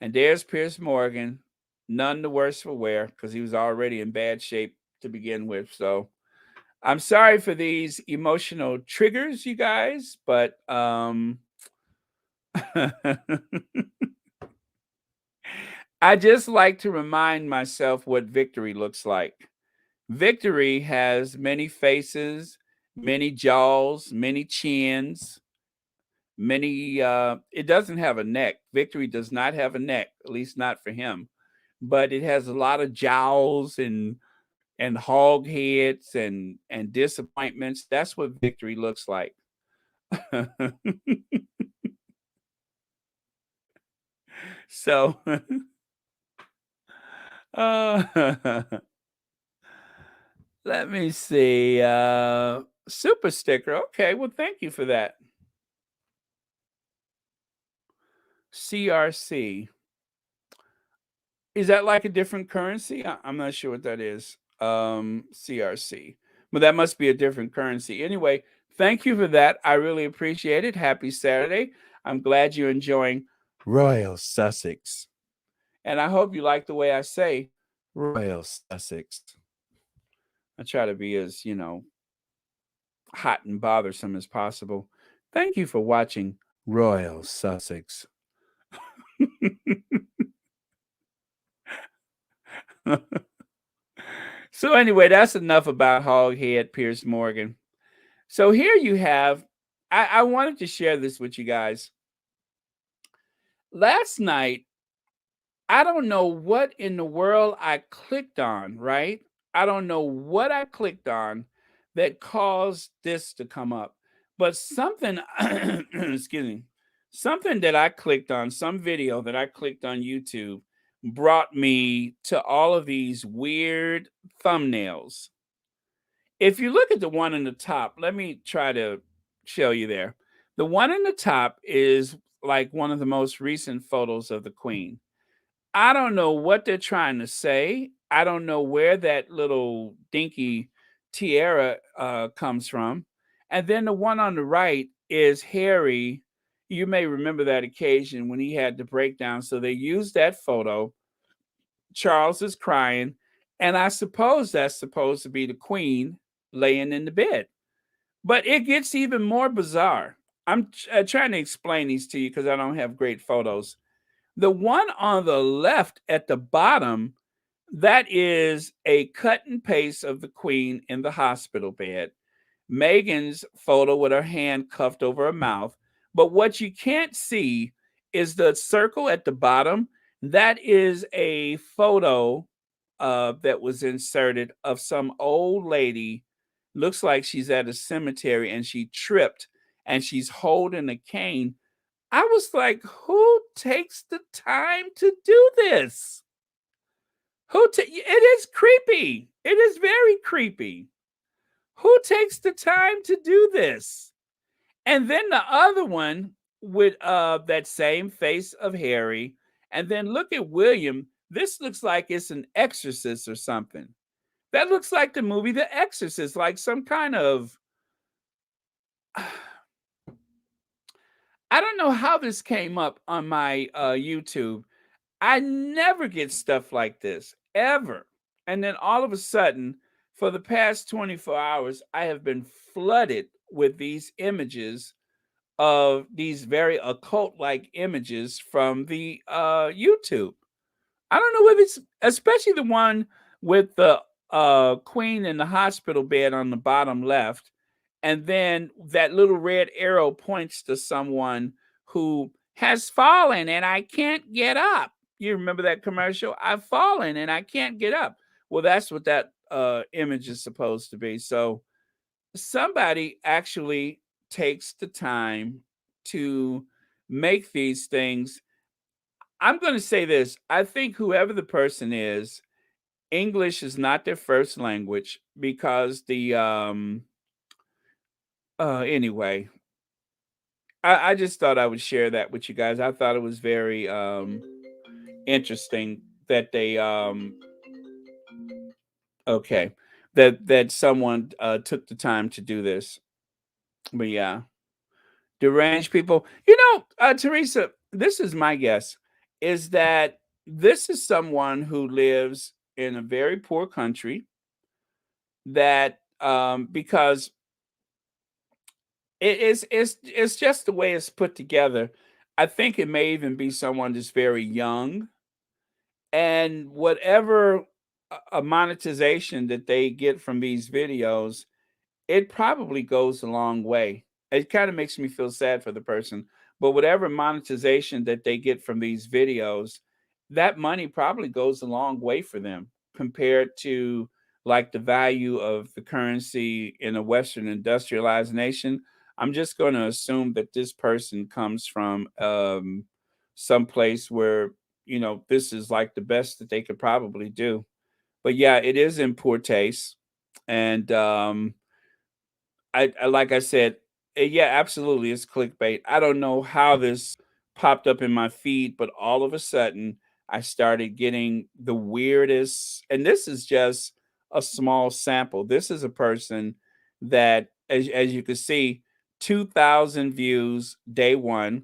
And there's Piers Morgan, none the worse for wear because he was already in bad shape to begin with. So I'm sorry for these emotional triggers, you guys, but I just like to remind myself what victory looks like. Victory has many faces, many jaws, many chins, many it doesn't have a neck. Victory does not have a neck, at least not for him. But it has a lot of jowls and hog heads and disappointments. That's what victory looks like. So uh, let me see. Super sticker. Okay, well, thank you for that. CRC. Is that like a different currency? I'm not sure what that is. CRC. But that must be a different currency. Anyway, thank you for that. I really appreciate it. Happy Saturday. I'm glad you're enjoying Royal Sussex. And I hope you like the way I say Royal Sussex. I try to be as, hot and bothersome as possible. Thank you for watching Royal Sussex. So anyway, that's enough about Hoghead Piers Morgan. So here you have, I wanted to share this with you guys. Last night, I don't know what in the world I clicked on, right? I don't know what I clicked on that caused this to come up. But something, excuse me, something that I clicked on, some video that I clicked on YouTube brought me to all of these weird thumbnails. If you look at the one in the top, let me try to show you there. The one in the top is like one of the most recent photos of the Queen. I don't know what they're trying to say. I don't know where that little dinky tiara comes from. And then the one on the right is Harry. You may remember that occasion when he had the breakdown. So they used that photo. Charles is crying. And I suppose that's supposed to be the Queen laying in the bed. But it gets even more bizarre. I'm trying to explain these to you because I don't have great photos. The one on the left at the bottom, that is a cut and paste of the Queen in the hospital bed. Meghan's photo with her hand cuffed over her mouth. But what you can't see is the circle at the bottom. That is a photo that was inserted of some old lady. Looks like she's at a cemetery and she tripped and she's holding a cane. I was like, who takes the time to do this? It is creepy. It is very creepy. Who takes the time to do this? And then the other one with that same face of Harry. And then look at William. This looks like it's an exorcist or something. That looks like the movie The Exorcist, like some kind of I don't know how this came up on my YouTube. I never get stuff like this, ever. And then all of a sudden, for the past 24 hours, I have been flooded with these images of these very occult like images from the YouTube. I don't know whether it's especially the one with the Queen in the hospital bed on the bottom left. And then that little red arrow points to someone who has fallen and I can't get up. You remember that commercial? I've fallen and I can't get up. Well, that's what that image is supposed to be. So somebody actually takes the time to make these things. I'm going to say this. I think whoever the person is, English is not their first language because the anyway, I just thought I would share that with you guys. I thought it was very interesting that they okay that someone took the time to do this. But yeah. deranged people. Teresa, this is my guess, is that this is someone who lives in a very poor country that because it's just the way it's put together. I think it may even be someone that's very young, and whatever a monetization that they get from these videos, it probably goes a long way. It kind of makes me feel sad for the person, but whatever monetization that they get from these videos, that money probably goes a long way for them compared to like the value of the currency in a Western industrialized nation. I'm just going to assume that this person comes from some place where, this is like the best that they could probably do. But yeah, it is in poor taste. And I like I said, yeah, absolutely, it's clickbait. I don't know how this popped up in my feed, but all of a sudden I started getting the weirdest, and this is just a small sample. This is a person that, as you can see, 2,000 views day one,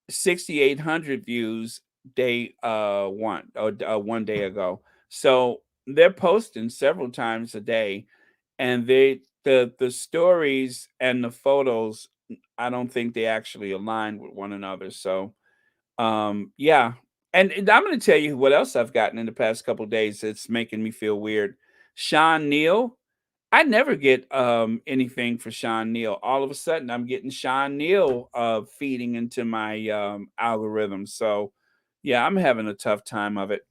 6,800 views day one, or 1 day ago. So they're posting several times a day, and the stories and the photos, I don't think they actually align with one another. So yeah. And I'm going to tell you what else I've gotten in the past couple days that's making me feel weird. Sean Neal, I never get anything for Sean Neal. All of a sudden I'm getting Sean Neal feeding into my algorithm. So yeah, I'm having a tough time of it.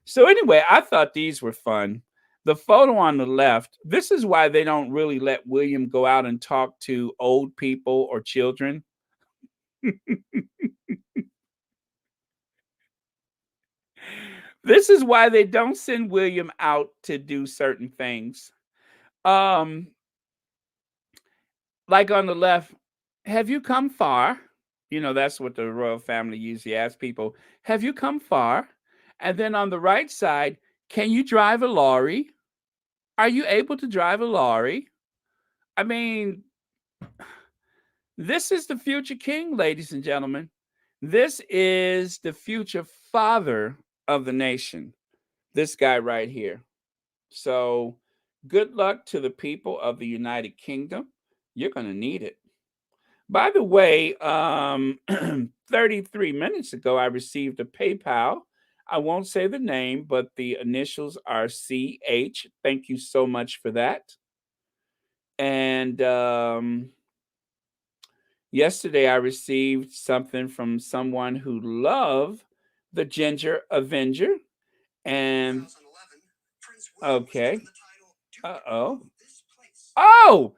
So anyway, I thought these were fun. The photo on the left, this is why they don't really let William go out and talk to old people or children. This is why they don't send William out to do certain things. Um, like on the left, have you come far? That's what the royal family usually asks people. Have you come far? And then on the right side, can you drive a lorry? Are you able to drive a lorry? I mean, this is the future king, ladies and gentlemen. This is the future father of the nation. This guy right here. So, good luck to the people of the United Kingdom. You're going to need it. By the way, 33 minutes ago, I received a PayPal. I won't say the name, but the initials are CH. Thank you so much for that. And yesterday, I received something from someone who loved the Ginger Avenger. And okay. Uh-oh. Oh,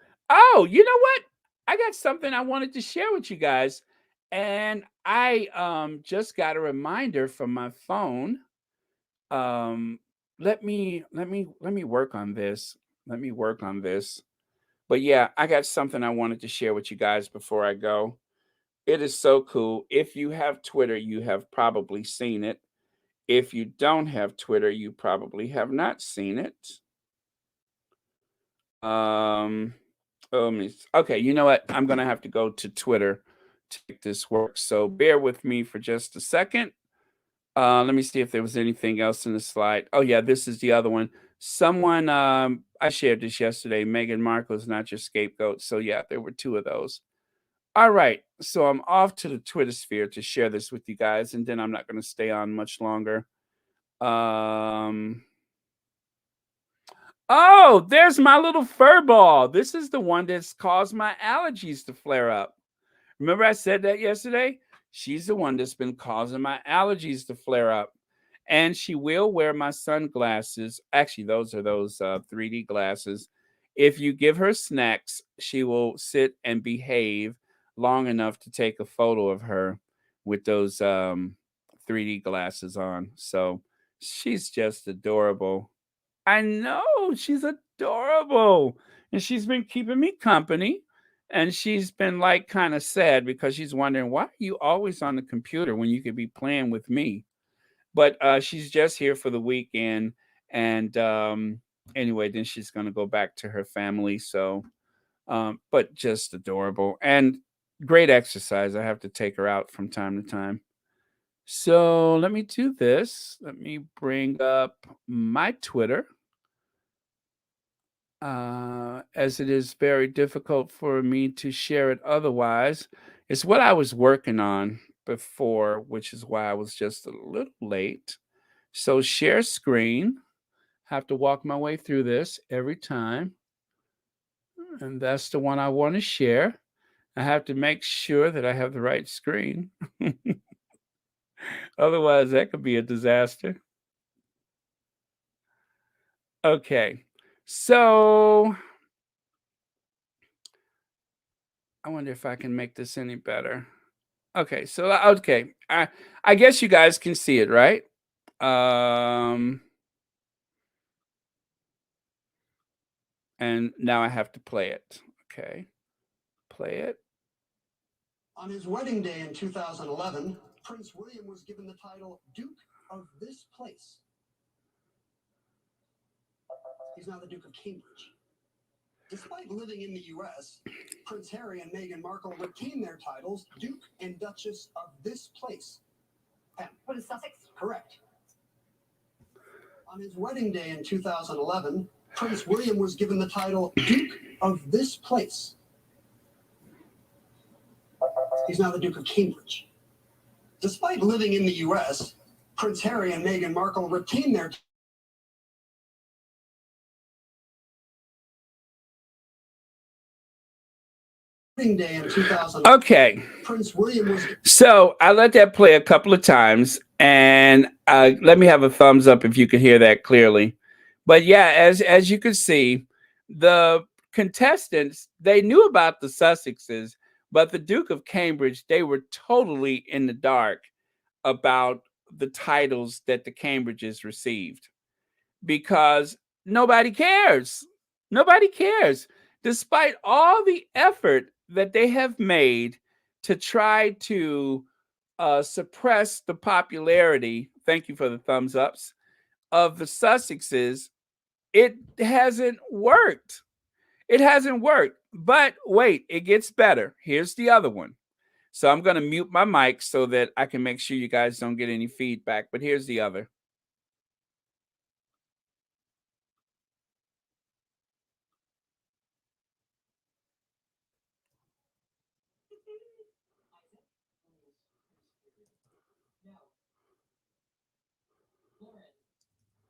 you know what? I got something I wanted to share with you guys. And I just got a reminder from my phone. Let me work on this. Let me work on this. But yeah, I got something I wanted to share with you guys before I go. It is so cool. If you have Twitter, you have probably seen it. If you don't have Twitter, you probably have not seen it. Okay, you know what? I'm gonna have to go to Twitter to make this work. So bear with me for just a second. Let me see if there was anything else in the slide. Oh yeah, this is the other one. Someone I shared this yesterday. Meghan Markle is not your scapegoat. So yeah, there were two of those. All right, so I'm off to the Twitter sphere to share this with you guys, and then I'm not going to stay on much longer. Oh, there's my little fur ball. This is the one that's caused my allergies to flare up. Remember I said that yesterday? She's the one that's been causing my allergies to flare up. And she will wear my sunglasses. Actually, those are those 3D glasses. If you give her snacks, she will sit and behave long enough to take a photo of her with those 3D glasses on. So she's just adorable. I know, she's adorable. And she's been keeping me company. And she's been like kind of sad because she's wondering, why are you always on the computer when you could be playing with me? But she's just here for the weekend. And anyway, then she's going to go back to her family. So, but just adorable. And great exercise. I have to take her out from time to time. So let me do this. Let me bring up my Twitter, as it is very difficult for me to share it otherwise. It's what I was working on before, which is why I was just a little late. So share screen. Have to walk my way through this every time. And that's the one I want to share. I have to make sure that I have the right screen. Otherwise, that could be a disaster. Okay. So I wonder if I can make this any better. Okay, so okay. I guess you guys can see it, right? Um and now I have to play it. Okay. Play it. On his wedding day in 2011, Prince William was given the title Duke of this place. He's now the Duke of Cambridge. Despite living in the U.S., Prince Harry and Meghan Markle retain their titles Duke and Duchess of this place. What is Sussex? Correct. On his wedding day in 2011, Prince William was given the title Duke of this place. He's now the Duke of Cambridge. Despite living in the U.S., Prince Harry and Meghan Markle retain their day in 2000. Okay. Prince William was. So I let that play a couple of times, and let me have a thumbs up if you can hear that clearly. But yeah, as you can see, the contestants, they knew about the Sussexes, but the Duke of Cambridge, they were totally in the dark about the titles that the Cambridges received, because nobody cares. Nobody cares. Despite all the effort that they have made to try to suppress the popularity, thank you for the thumbs ups, of the Sussexes, it hasn't worked. It hasn't worked. But wait, it gets better. Here's the other one. So I'm going to mute my mic so that I can make sure you guys don't get any feedback. But here's the other.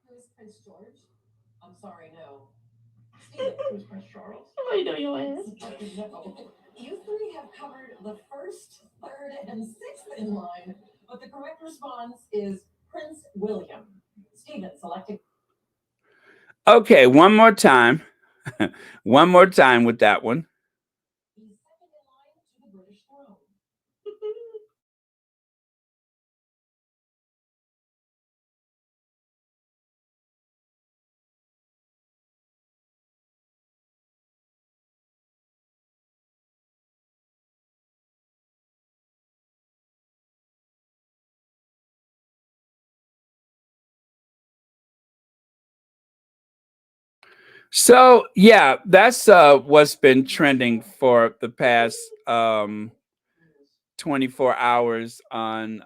Who's Prince George? I'm sorry, no. Who's Prince Charles? I know you is. No. You three have covered the first, third, and sixth in line, but the correct response is Prince William. Stephen selected. Okay, one more time. One more time with that one. He's second in line to the British throne. So yeah, that's what's been trending for the past 24 hours on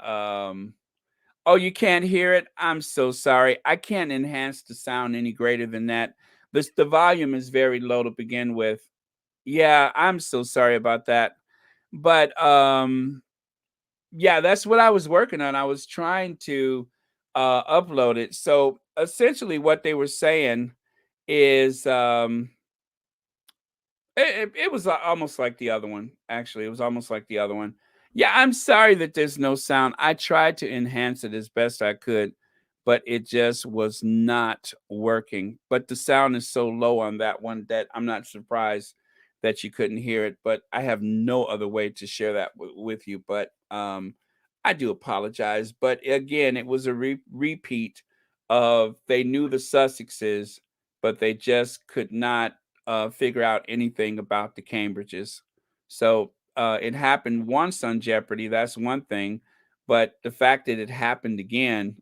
oh, you can't hear it? I'm so sorry. I can't enhance the sound any greater than that. The volume is very low to begin with. Yeah, I'm so sorry about that. But yeah, that's what I was working on. I was trying to upload it. So essentially what they were saying is it was almost like the other one. Actually, it was almost like the other one. Yeah, I'm sorry that there's no sound. I tried to enhance it as best I could, but it just was not working. But the sound is so low on that one that I'm not surprised that you couldn't hear it. But I have no other way to share that with you. But I do apologize. But again, it was a repeat of they knew the Sussexes, but they just could not figure out anything about the Cambridges. So it happened once on Jeopardy. That's one thing. But the fact that it happened again,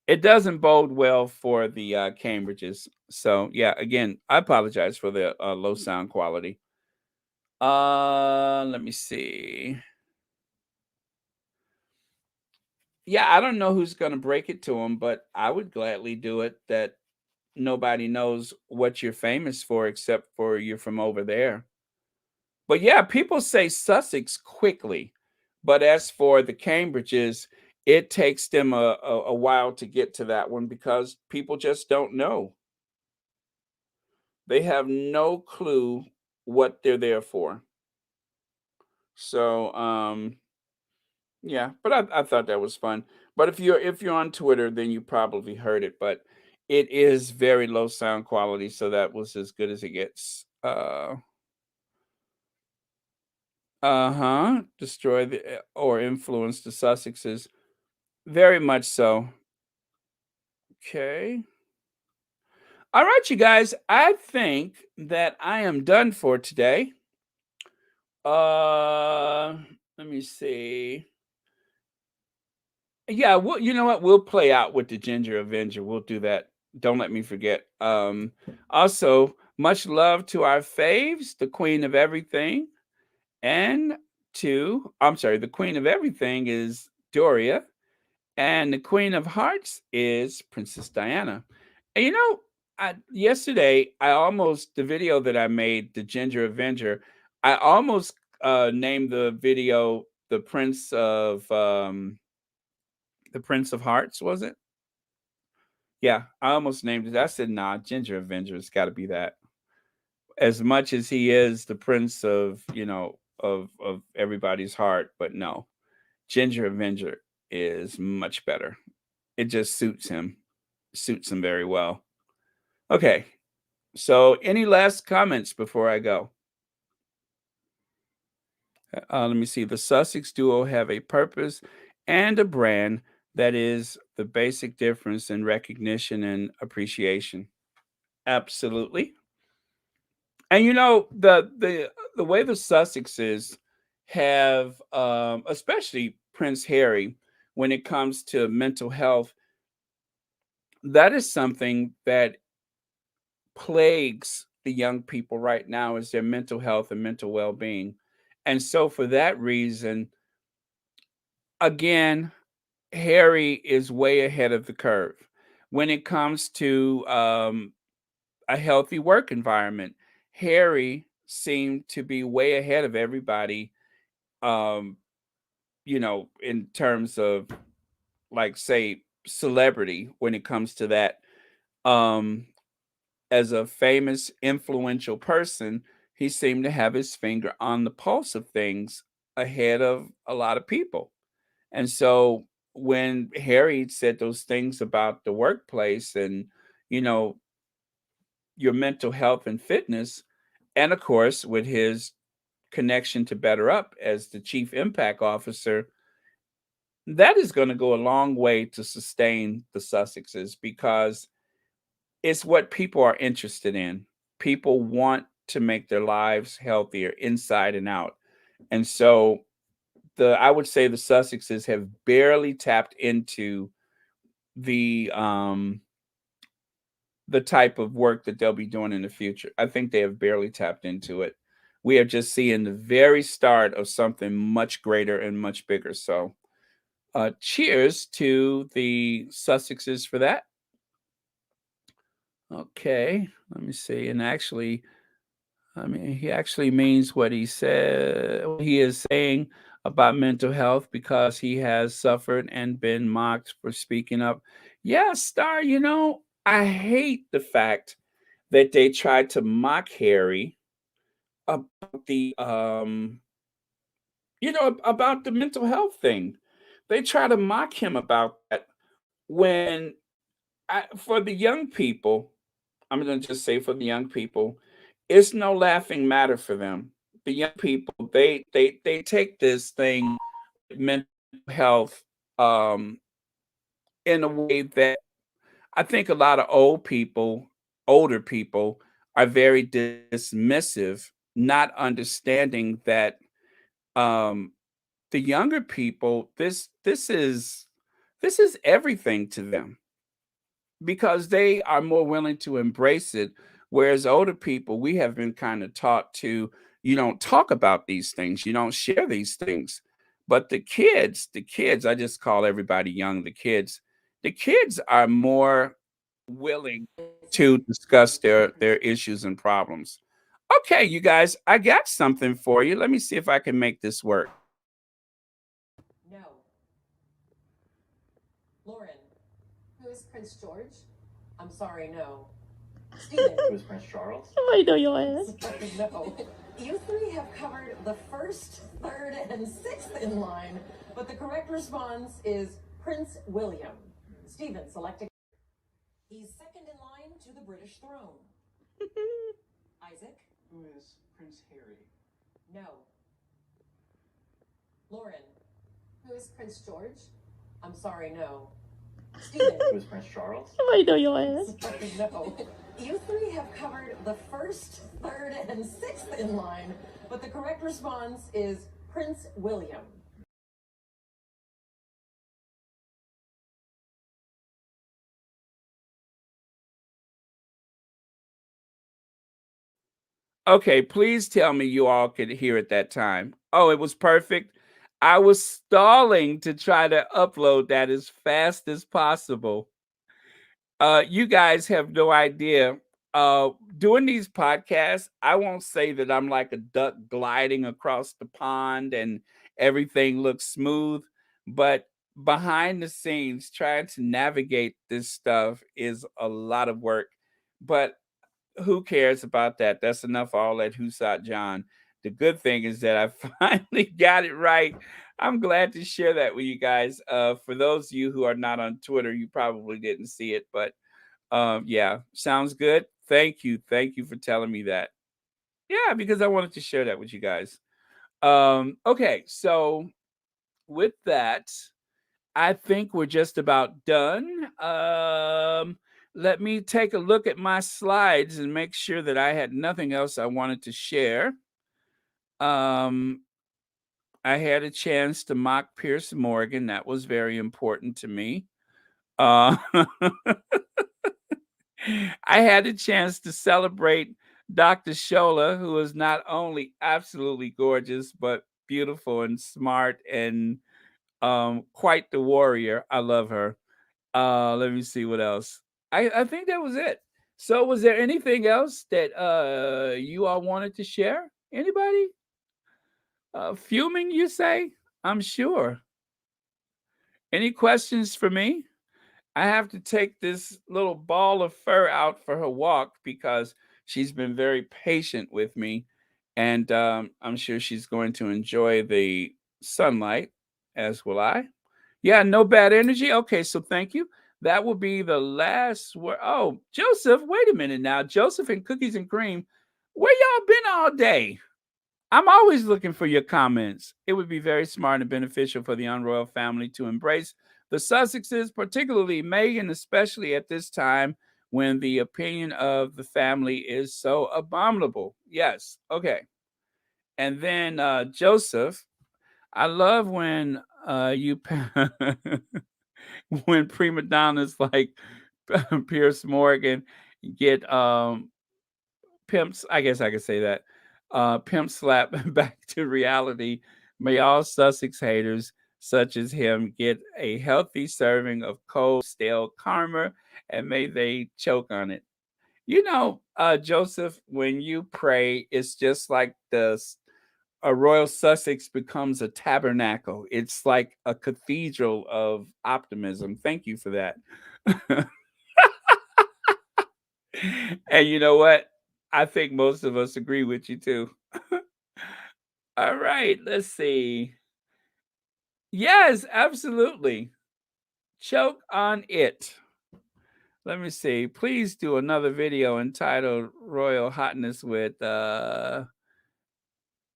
it doesn't bode well for the Cambridges. So, yeah, again, I apologize for the low sound quality. Let me see. Yeah, I don't know who's gonna break it to him, but I would gladly do it. That nobody knows what you're famous for except for you're from over there. But yeah, people say Sussex quickly, but as for the Cambridges, it takes them a while to get to that one because people just don't know. They have no clue what they're there for. So, yeah, but I thought that was fun. But if you're on Twitter, then you probably heard it, but it is very low sound quality, so that was as good as it gets. Uh-huh. Destroy the or influence the Sussexes. Very much so. Okay. All right, you guys. I think that I am done for today. Uh, Let me see. Yeah, well, you know what? We'll play out with the Ginger Avenger. We'll do that. Don't let me forget. Also, much love to our faves, the Queen of Everything, and the Queen of Everything is Doria, and the Queen of Hearts is Princess Diana. And yesterday I almost the video that I made, the Ginger Avenger, I almost named the video the Prince of Hearts, was it? Yeah, I almost named it. I said, nah, Ginger Avenger has got to be that. As much as he is the prince of, of everybody's heart, but no, Ginger Avenger is much better. It just suits him very well. Okay, so any last comments before I go? Let me see. The Sussex duo have a purpose and a brand that is the basic difference in recognition and appreciation. Absolutely. And the way the Sussexes have, especially Prince Harry, when it comes to mental health, that is something that plagues the young people right now is their mental health and mental well-being. And so for that reason, again, Harry is way ahead of the curve when it comes to a healthy work environment. Harry seemed to be way ahead of everybody, um, in terms of, like, say, celebrity when it comes to that. Um, as a famous, influential person, he seemed to have his finger on the pulse of things ahead of a lot of people. And so when Harry said those things about the workplace and, you know, your mental health and fitness, and of course, with his connection to Better Up as the chief impact officer, that is going to go a long way to sustain the Sussexes because it's what people are interested in. People want to make their lives healthier inside and out. And so I would say the Sussexes have barely tapped into the um the type of work that they'll be doing in the future. I think they have barely tapped into it. We are just seeing the very start of something much greater and much bigger. So, cheers to the Sussexes for that. Okay, let me see. And actually, I mean, he actually means what what he is saying about mental health because he has suffered and been mocked for speaking up. Yeah, Star, I hate the fact that they tried to mock Harry about about the mental health thing. They try to mock him about that when for the young people, I'm going to just say for the young people, it's no laughing matter for them. The young people, they take this thing, mental health, um, in a way that I think a lot of older people, are very dismissive, not understanding that um, the younger people, this is everything to them because they are more willing to embrace it. Whereas older people, we have been kind of taught to you don't talk about these things, you don't share these things. But the kids, I just call everybody young, the kids are more willing to discuss their issues and problems. Okay, you guys, I got something for you. Let me see if I can make this work. No. Lauren. Who is Prince George? I'm sorry, no. Stephen. Who is Prince Charles? I know your ass. No. You three have covered the first, third, and sixth in line, but the correct response is Prince William. Stephen, select a. He's second in line to the British throne. Isaac? Who is Prince Harry? No. Lauren? Who is Prince George? I'm sorry, no. Stephen? Who is Prince Charles? I know your ass. No. You three have covered the first, third, and sixth in line, but the correct response is Prince William. Okay, please tell me you all could hear at that time. Oh, it was perfect. I was stalling to try to upload that as fast as possible. You guys have no idea. Doing these podcasts, I won't say that I'm like a duck gliding across the pond and everything looks smooth, but behind the scenes, trying to navigate this stuff is a lot of work. But who cares about that? That's enough of all that Husat John. The good thing is that I finally got it right. I'm glad to share that with you guys. For those of you who are not on Twitter, you probably didn't see it, but yeah, sounds good. Thank you. Thank you for telling me that. Yeah, because I wanted to share that with you guys. Okay, so with that, I think we're just about done. Let me take a look at my slides and make sure that I had nothing else I wanted to share. I had a chance to mock Piers Morgan. That was very important to me. I had a chance to celebrate Dr. Shola, who is not only absolutely gorgeous, but beautiful and smart and quite the warrior. I love her. Let me see what else. I think that was it. So was there anything else that you all wanted to share? Anybody? Fuming, you say? I'm sure. Any questions for me? I have to take this little ball of fur out for her walk because she's been very patient with me. And I'm sure she's going to enjoy the sunlight, as will I. Yeah, no bad energy. Okay, so thank you. That will be the last word. Oh, Joseph, wait a minute now. Joseph and Cookies and Cream, where y'all been all day? I'm always looking for your comments. It would be very smart and beneficial for the Unroyal family to embrace the Sussexes, particularly Meghan, especially at this time when the opinion of the family is so abominable. Yes, okay. And then Joseph, I love when you when prima donnas like Piers Morgan get pimps, I guess I could say that, pimp slap back to reality. May all Sussex haters such as him get a healthy serving of cold, stale karma, and may they choke on it. You know, Joseph, when you pray, it's just like a Royal Sussex becomes a tabernacle. It's like a cathedral of optimism. Thank you for that. And you know what? I think most of us agree with you too. All right, let's see. Yes, absolutely. Choke on it. Let me see. Please do another video entitled Royal Hotness with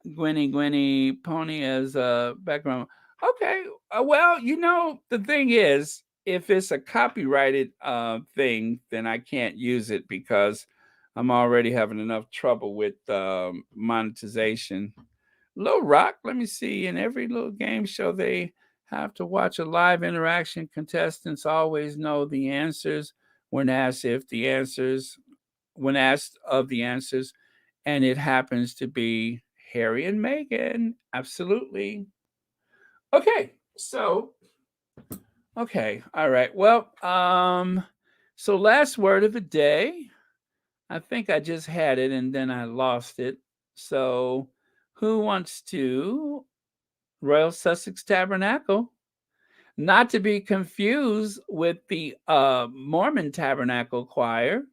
Gwenny Pony as a background. Okay. Well, you know, the thing is, if it's a copyrighted thing, then I can't use it because I'm already having enough trouble with monetization. Little Rock, let me see. In every little game show, they have to watch a live interaction. Contestants always know the answers when asked of the answers, and it happens to be Harry and Meghan. Absolutely. Okay, so okay, all right. Well, so last word of the day. I think I just had it and then I lost it. So, who wants to Royal Sussex Tabernacle? Not to be confused with the Mormon Tabernacle Choir.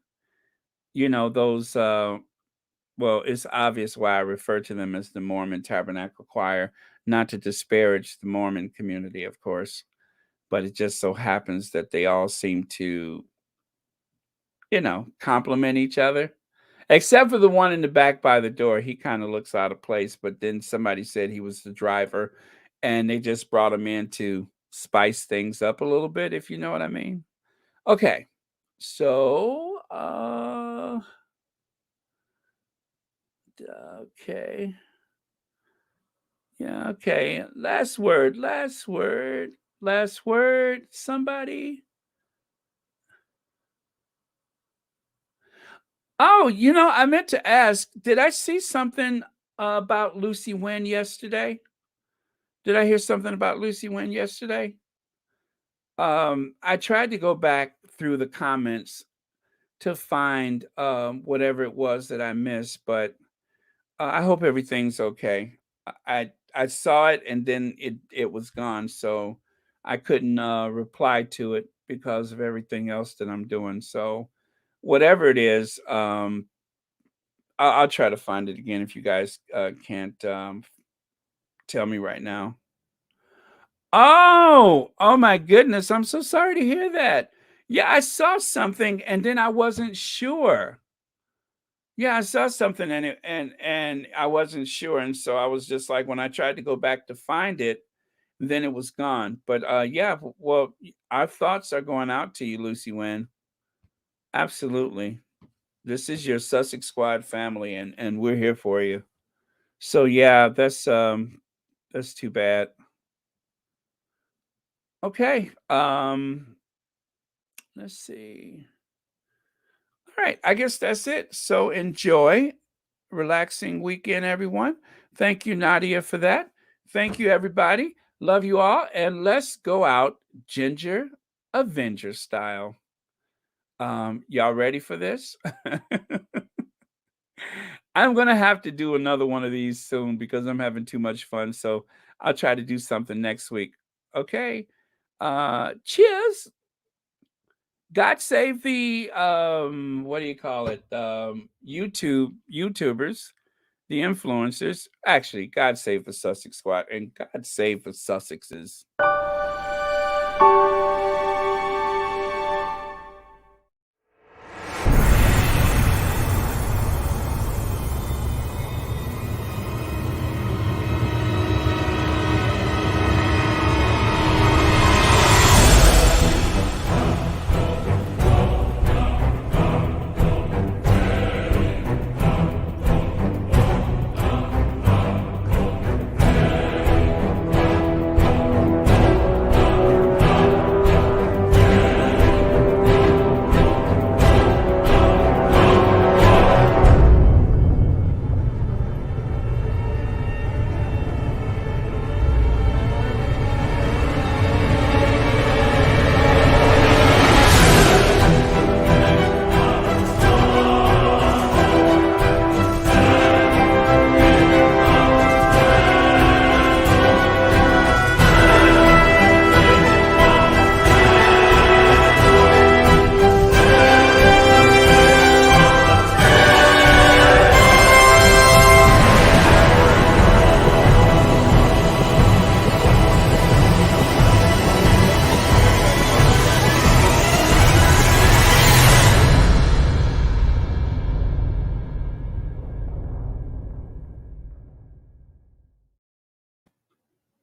You know, those well, it's obvious why I refer to them as the Mormon Tabernacle Choir, not to disparage the Mormon community, of course, but it just so happens that they all seem to, you know, complement each other. Except for the one in the back by the door. He kind of looks out of place, but then somebody said he was the driver and they just brought him in to spice things up a little bit, if you know what I mean. Okay. So, okay. Yeah, okay. Last word, last word, last word. Somebody. Oh, you know, I meant to ask, did I see something about Lucy Wynn yesterday? Did I hear something about Lucy Wynn yesterday? I tried to go back through the comments to find whatever it was that I missed, but I hope everything's okay. I saw it and then it was gone, so I couldn't reply to it because of everything else that I'm doing. So whatever it is, I'll try to find it again if you guys can't tell me right now. Oh my goodness. I'm so sorry to hear that. Yeah, I saw something and then I wasn't sure. Yeah, I saw something and I wasn't sure. And so I was just like, when I tried to go back to find it, then it was gone. But yeah, well, our thoughts are going out to you, Lucy Wynn. Absolutely. This is your Sussex Squad family and we're here for you. So yeah, that's too bad. Okay. Let's see. All right, I guess that's it. So enjoy, relaxing weekend, everyone. Thank you, Nadia, for that. Thank you, everybody. Love you all, and let's go out Ginger Avenger style. Y'all ready for this? I'm gonna have to do another one of these soon because I'm having too much fun. So I'll try to do something next week. Okay. Cheers. God save the what do you call it? YouTubers, the influencers. Actually, God save the Sussex Squad and God save the Sussexes.